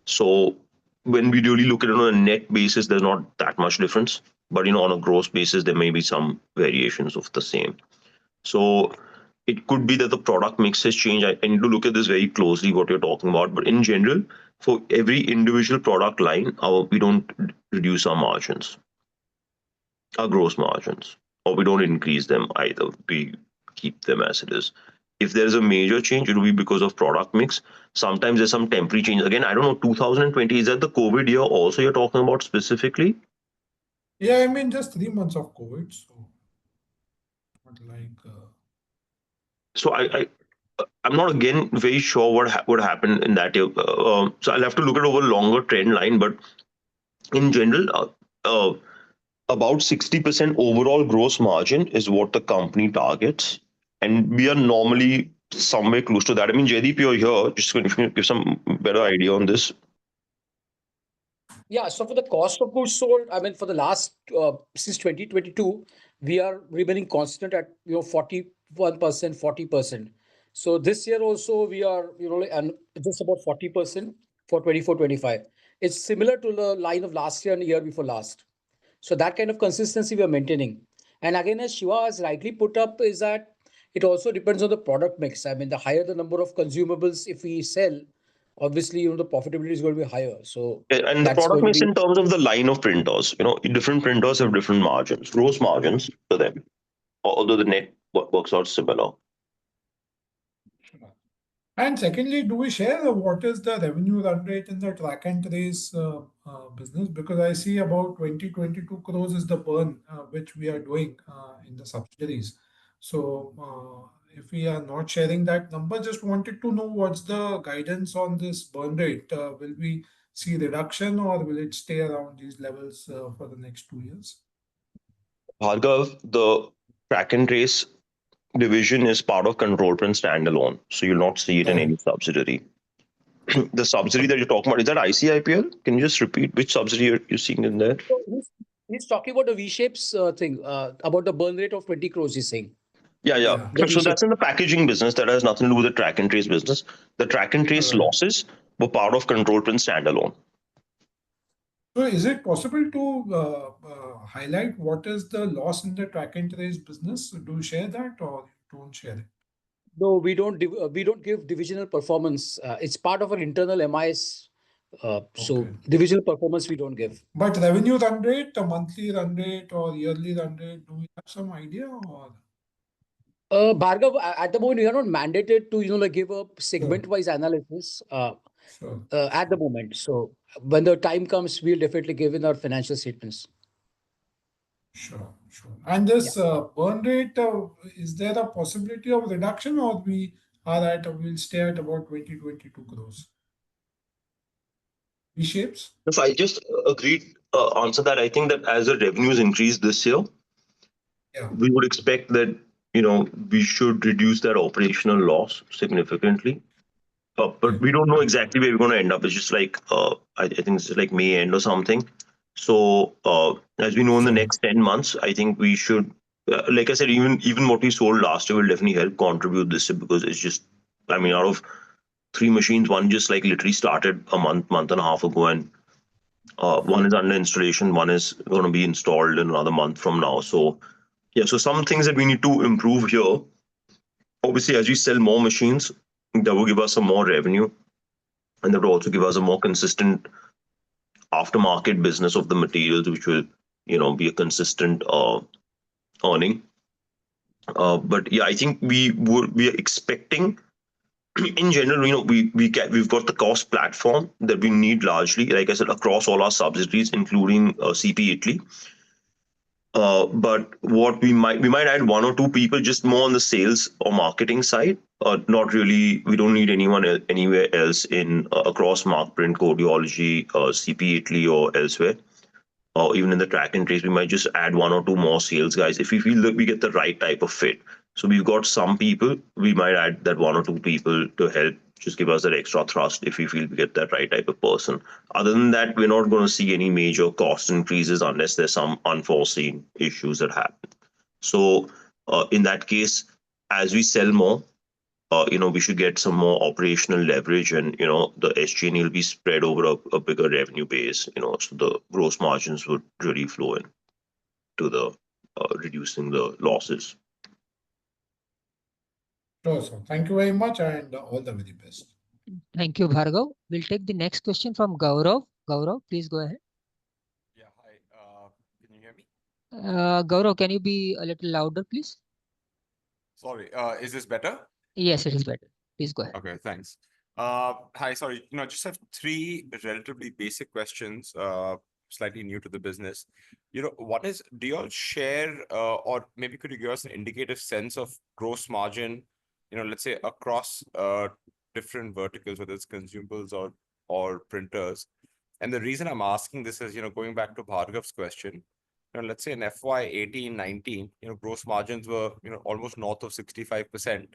So when we really look at it on a net basis, there's not that much difference. But on a gross basis, there may be some variations of the same. So it could be that the product mix has changed. I need to look at this very closely, what you're talking about. But in general, for every individual product line, we don't reduce our margins, our gross margins, or we don't increase them either. We keep them as it is. If there's a major change, it will be because of product mix. Sometimes there's some temporary change. Again, I don't know, 2020, is that the COVID year also you're talking about specifically? Yeah, I mean, just 3 months of COVID. So, not like. So I'm not again very sure what happened in that year. So I'll have to look at over a longer trend line. But in general, about 60% overall gross margin is what the company targets, and we are normally somewhere close to that. I mean, Jaideep, you're here. Just going to give some better idea on this. Yeah, so for the cost of goods sold, I mean, for the last since 2022, we are remaining constant at 41%, 40%. So this year also we are and just about 40% for 24-25. It's similar to the line of last year and the year before last. So that kind of consistency we are maintaining. And again, as Shiva has rightly put up, is that it also depends on the product mix. I mean, the higher the number of consumables if we sell, obviously, the profitability is going to be higher. So and the product mix in terms of the line of printers, different printers have different margins, gross margins to them, although the net works out similar. And secondly, do we share what is the revenue run rate in the track and trace business? Because I see about 22 crores is the burn which we are doing in the subsidiaries. So if we are not sharing that number, just wanted to know what's the guidance on this burn rate. Will we see reduction or will it stay around these levels for the next 2 years? Bhargav, the track and trace division is part of Control Print standalone, so you'll not see it in any subsidiary. The subsidiary that you're talking about, is that ICIPL? Can you just repeat which subsidiary you're seeing in there? So he's talking about the V-Shapes thing, about the burn rate of 20 crores, he's saying. Yeah. So that's in the packaging business. That has nothing to do with the track and trace business. The track and trace losses were part of Control Print standalone. So is it possible to highlight what is the loss in the track and trace business? Do you share that or don't share it? No, we don't give divisional performance. It's part of our internal MIS. So Okay. divisional performance we don't give. But revenue run rate, a monthly run rate or yearly run rate, do we have some idea or? Bhargav, at the moment we are not mandated to like give a segment-wise analysis Sure. at the moment. So when the time comes, we'll definitely give in our financial statements. Sure, sure. And this burn rate, is there a possibility of reduction or we'll stay at about 22 crores? V-shapes? So I just agreed answer that. I think that as the revenues increase this year, Yeah. we would expect that we should reduce that operational loss significantly. But we don't know exactly where we're going to end up. It's just like I think it's just like May end or something. So as we know, in the Sure. next 10 months, I think we should, like I said, even what we sold last year will definitely help contribute this year, because it's just, I mean, out of 3 machines, one just like literally started a month and a half ago, and one is under installation, one is going to be installed in another month from now. So yeah, so some things that we need to improve here. Obviously, as we sell more machines, that will give us some more revenue, and that will also give us a more consistent aftermarket business of the materials, which will be a consistent earning. But yeah, I think we are expecting in general, we've got the cost platform that we need largely, like I said, across all our subsidiaries, including CP Italy. But what we might add 1 or 2 people just more on the sales or marketing side. Not really. We don't need anyone anywhere else in across Markprint, Codeology, CP Italy, or elsewhere. Or even in the track and trace, we might just add 1 or 2 more sales guys if we feel that we get the right type of fit. So we've got some people. We might add that 1 or 2 people to help just give us that extra thrust if we feel we get that right type of person. Other than that, we're not going to see any major cost increases unless there's some unforeseen issues that happen. So in that case, as we sell more, we should get some more operational leverage, and the SG&A will be spread over a bigger revenue base. So the gross margins would really flow in to the reducing the losses. Sure, sir. Thank you very much and all the very best. Thank you, Bhargav. We'll take the next question from Gaurav. Gaurav, please go ahead. Yeah, hi. Can you hear me? Gaurav, can you be a little louder, please? Sorry, is this better? Yes, it is better. Please go ahead. Okay, thanks. Hi, sorry. Just have 3 relatively basic questions, slightly new to the business. One is, do you all share, or maybe could you give us an indicative sense of gross margin, let's say across different verticals, whether it's consumables or printers? And the reason I'm asking this is, going back to Bhargav's question, let's say in FY18-19, gross margins were, almost north of 65%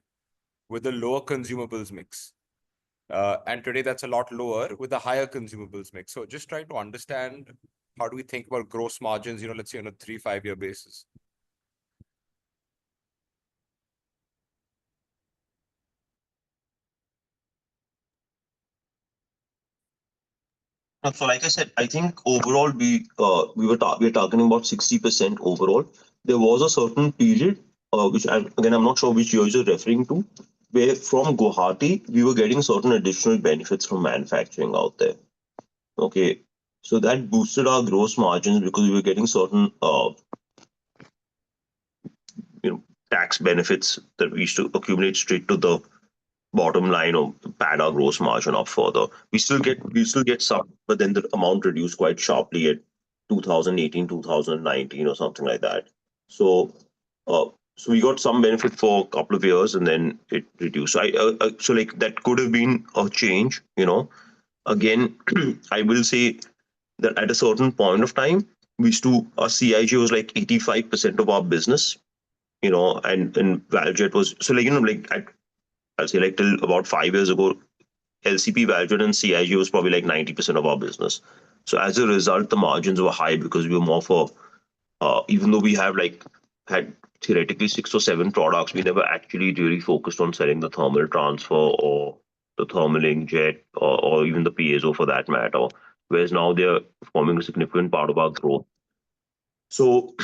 with a lower consumables mix. And today that's a lot lower with a higher consumables mix. So just trying to understand, how do we think about gross margins, let's say on a 3-5 year basis? So like I said, I think overall we're talking about 60% overall. There was a certain period, which I'm not sure which year you're referring to, where from Guwahati we were getting certain additional benefits from manufacturing out there. Okay, so that boosted our gross margins because we were getting certain tax benefits that we used to accumulate straight to the bottom line or pad our gross margin up further. We still get some, but then the amount reduced quite sharply at 2018, 2019 or something like that. So we got some benefit for a couple of years and then it reduced. So like that could have been a change, Again, I will say that at a certain point of time, our CIJ was like 85% of our business, and Valjet was, so I'll say like till about 5 years ago, LCP, Valjet, and CIG was probably like 90% of our business. So as a result, the margins were high because we were more for, even though we had theoretically 6 or 7 products, we never actually really focused on selling the thermal transfer or the thermal inkjet or even the piezo for that matter. whereas now they're forming a significant part of our growth. So,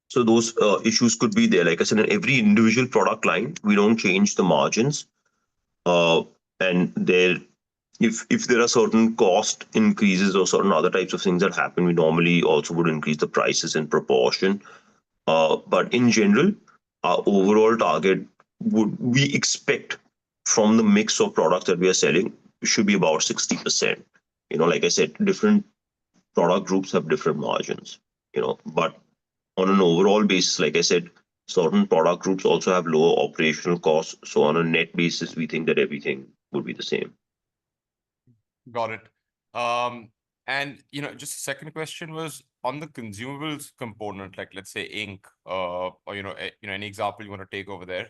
so those issues could be there. Like I said, in every individual product line, we don't change the margins. And there, if there are certain cost increases or certain other types of things that happen, we normally also would increase the prices in proportion. But in general, our overall target would we expect from the mix of products that we are selling should be about 60%. Like I said, different product groups have different margins, but on an overall basis, like I said, certain product groups also have lower operational costs. So on a net basis, we think that everything would be the same. Got it. And just the second question was on the consumables component, like let's say ink, or any example you want to take over there.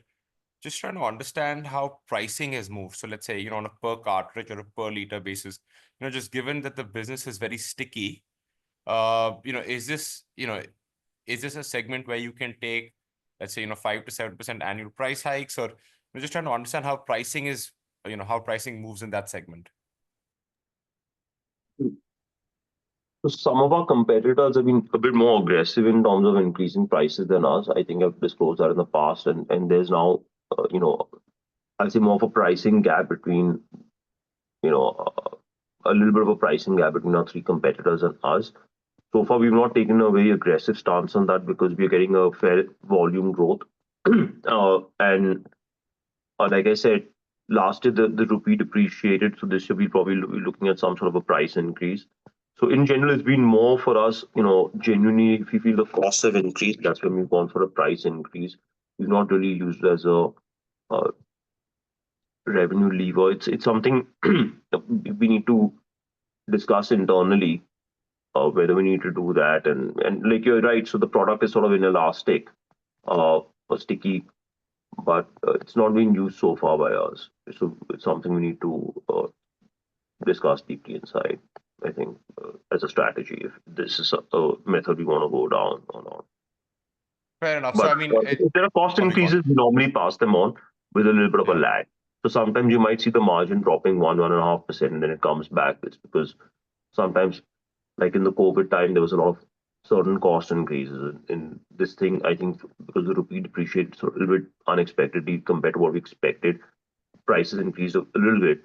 Just trying to understand how pricing has moved. So let's say on a per cartridge or a per liter basis, just given that the business is very sticky, is this a segment where you can take, let's say 5 to 7% annual price hikes, or just trying to understand how pricing is, how pricing moves in that segment. So some of our competitors have been a bit more aggressive in terms of increasing prices than us. I think I've disclosed that in the past, and there's now, I'll say more of a pricing gap between, a little bit of a pricing gap between our three competitors and us. So far, we've not taken a very aggressive stance on that because we're getting a fair volume growth. And like I said, last year the rupee depreciated, so this year we'll probably be looking at some sort of a price increase. So in general, it's been more for us, genuinely, if we feel the costs have increased, that's when we've gone for a price increase. We've not really used it as a revenue lever. It's something we need to discuss internally, whether we need to do that. And like you're right, so the product is sort of inelastic or sticky, but it's not being used so far by us. So it's something we need to discuss deeply inside, I think, as a strategy, if this is a method we want to go down or not. Fair enough. But So I mean, if there are cost increases, we normally pass them on with a little bit of a lag. So sometimes you might see the margin dropping 1.5%, and then it comes back. It's because sometimes, like in the COVID time, there was a lot of certain cost increases in this thing. I think because the rupee depreciated so a little bit unexpectedly compared to what we expected, prices increased a little bit,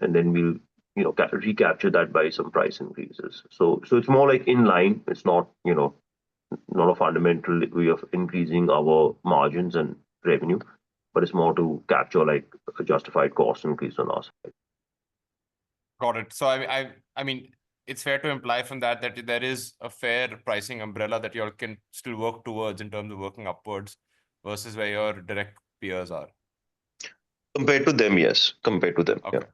and then we'll recapture that by some price increases. So it's more like in line. It's not not a fundamental way of increasing our margins and revenue, but it's more to capture like a justified cost increase on our side. Got it. So I mean, it's fair to imply from that there is a fair pricing umbrella that you all can still work towards in terms of working upwards versus where your direct peers are. Compared to them, yes. Compared to them, okay. Yeah.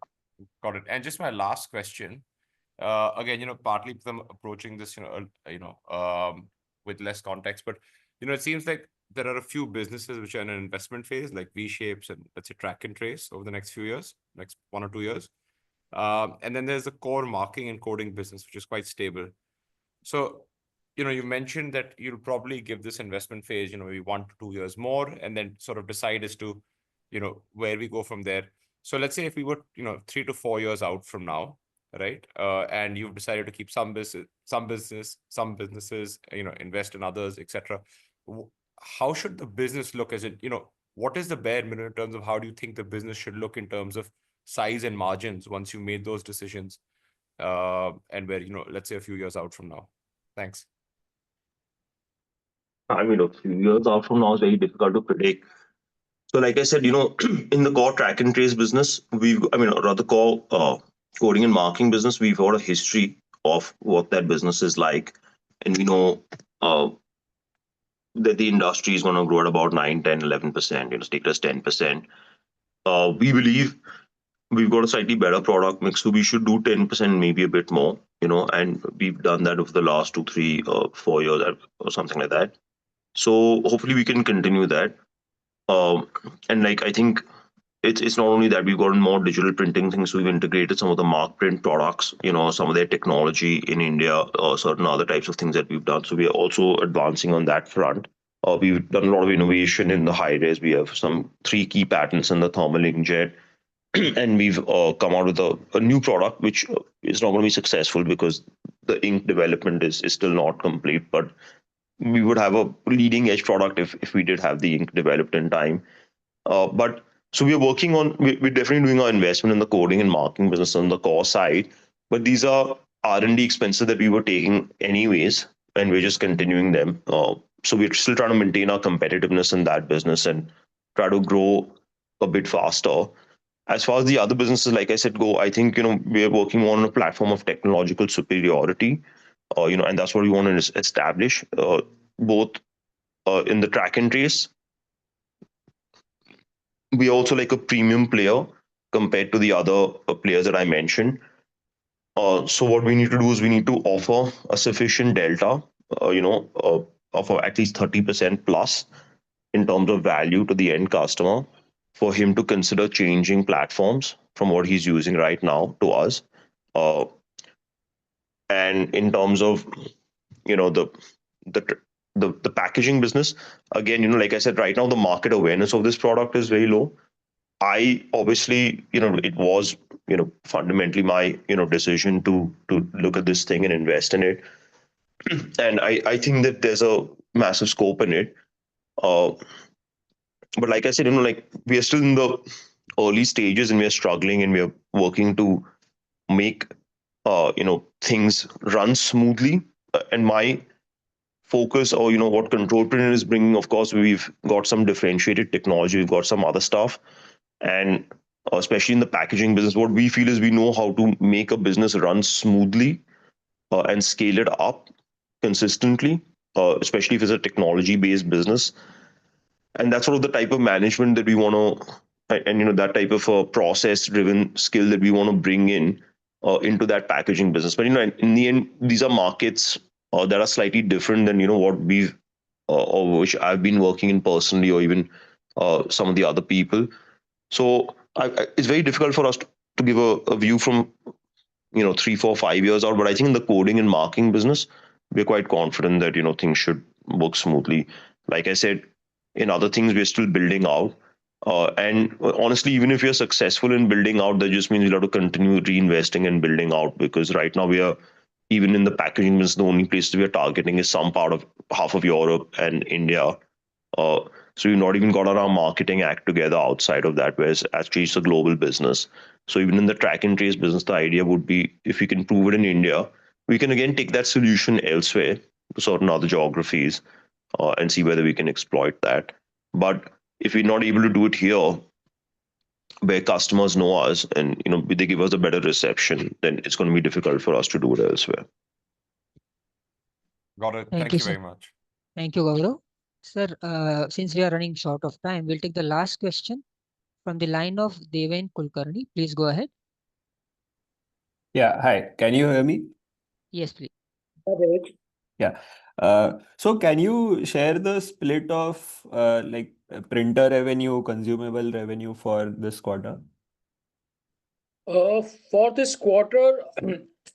Got it. And just my last question, again, partly them approaching this, with less context, but it seems like there are a few businesses which are in an investment phase, like V-Shapes and let's say track and trace over the next few years, next 1 or 2 years. And then there's the core marking and coding business, which is quite stable. So, you mentioned that you'll probably give this investment phase, maybe 1 to 2 years more, and then sort of decide as to, where we go from there. So let's say if we were, 3 to 4 years out from now, right? And you've decided to keep some businesses, invest in others, etc. How should the business look? As it, what is the bare minimum in terms of how do you think the business should look in terms of size and margins once you made those decisions, and where, let's say a few years out from now? Thanks. I mean, a few years out from now is very difficult to predict. So like I said, in the core track and trace business, core coding and marking business, we've got a history of what that business is like. And we know that the industry is going to grow at about 9, 10, 11%, take us 10%. We believe we've got a slightly better product mix, so we should do 10%, maybe a bit more, and we've done that over the last 2, 3, 4 years or something like that. So hopefully we can continue that. And like, I think it's not only that we've gotten more digital printing things, so we've integrated some of the mark print products, some of their technology in India, or certain other types of things that we've done. So we are also advancing on that front. We've done a lot of innovation in the high res. We have some 3 key patents in the thermal inkjet. and we've come out with a new product which is not going to be successful because the ink development is still not complete. But we would have a leading edge product if we did have the ink developed in time. But so we are working on, we're definitely doing our investment in the coding and marketing business on the core side. But these are R&D expenses that we were taking anyways, and we're just continuing them. So we're still trying to maintain our competitiveness in that business and try to grow a bit faster. As far as the other businesses, like I said, go, I think, we're working on a platform of technological superiority, and that's what we want to establish, both in the track and trace. We are also like a premium player compared to the other players that I mentioned. So what we need to do is we need to offer a sufficient delta, of at least 30% plus in terms of value to the end customer for him to consider changing platforms from what he's using right now to us. Uh, and in terms of, the the the packaging business, again, like I said, right now the market awareness of this product is very low. I obviously, it was, fundamentally my, decision to look at this thing and invest in it. And I think that there's a massive scope in it. Uh, but like I said, like we are still in the early stages and we are struggling and we are working to make, things run smoothly. And my focus, or what Control Print is bringing, of course, we've got some differentiated technology, we've got some other stuff, and especially in the packaging business, what we feel is we know how to make a business run smoothly, and scale it up consistently, especially if it's a technology based business. And that's sort of the type of management that we want to, and that type of a process driven skill that we want to bring into that packaging business. But in the end, these are markets that are slightly different than what we've, or which I've been working in personally, or even some of the other people. So it's very difficult for us to give a view from 3, 4, 5 years out. But I think in the coding and marking business, we're quite confident that things should work smoothly. Like I said, in other things we're still building out. And honestly, even if we are successful in building out, that just means we'll have to continue reinvesting and building out, because right now we are, even in the packaging business, the only places we are targeting is some part of half of Europe and India. Uh, so we've not even got our marketing act together outside of that, whereas actually it's a global business. So even in the track and trace business, the idea would be, if we can prove it in India, we can again take that solution elsewhere to certain other geographies, and see whether we can exploit that. But if we're not able to do it here, where customers know us and they give us a better reception, then it's going to be difficult for us to do it elsewhere. Got it. Thank Thank you, you sir. very much. Thank you, Gaurav. Sir, since we are running short of time, we'll take the last question from the line of Deven Kulkarni. Please go ahead. Yeah, hi. Can you hear me? Yes, please. Yeah. So can you share the split of printer revenue, consumable revenue for this quarter? For this quarter,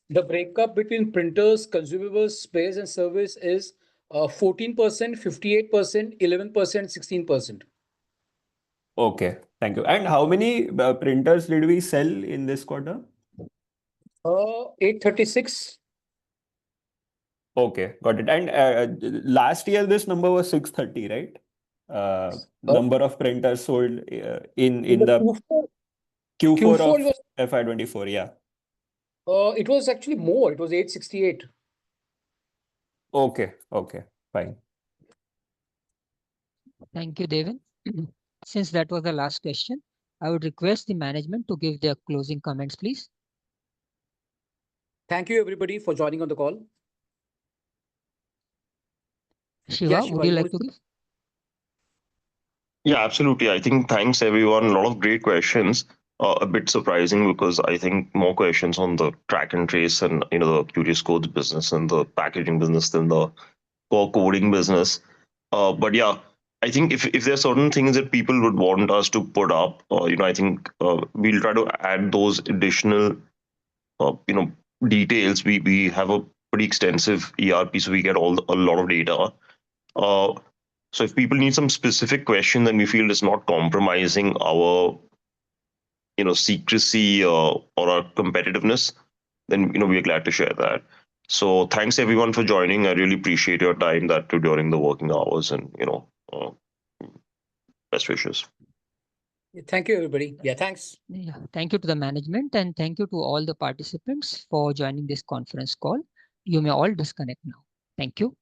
the breakup between printers, consumables, space, and service is 14%, 58%, 11%, 16%. Okay, thank you. And how many printers did we sell in this quarter? 836. Okay, got it. And last year this number was 630, right? Number of printers sold in the Q4 Q4 of was FY24, yeah. it was actually more. It was 868. Okay, fine. Thank you, Devin. Since that was the last question, I would request the management to give their closing comments, please. Thank you, everybody, for joining on the call. Shiva, would you like to give? Yeah, absolutely. I think thanks everyone. A lot of great questions. A bit surprising because I think more questions on the track and trace and the Curious Codes business and the packaging business than the core coding business. But yeah, I think if there are certain things that people would want us to put up, I think we'll try to add those additional details. We have a pretty extensive ERP, so we get a lot of data. Uh, so if people need some specific question, then we feel it's not compromising our secrecy or our competitiveness, then we are glad to share that. So thanks everyone for joining. I really appreciate your time, that too during the working hours, and best wishes. Thank you, everybody. Yeah, thanks. Yeah, thank you to the management and thank you to all the participants for joining this conference call. You may all disconnect now. Thank you.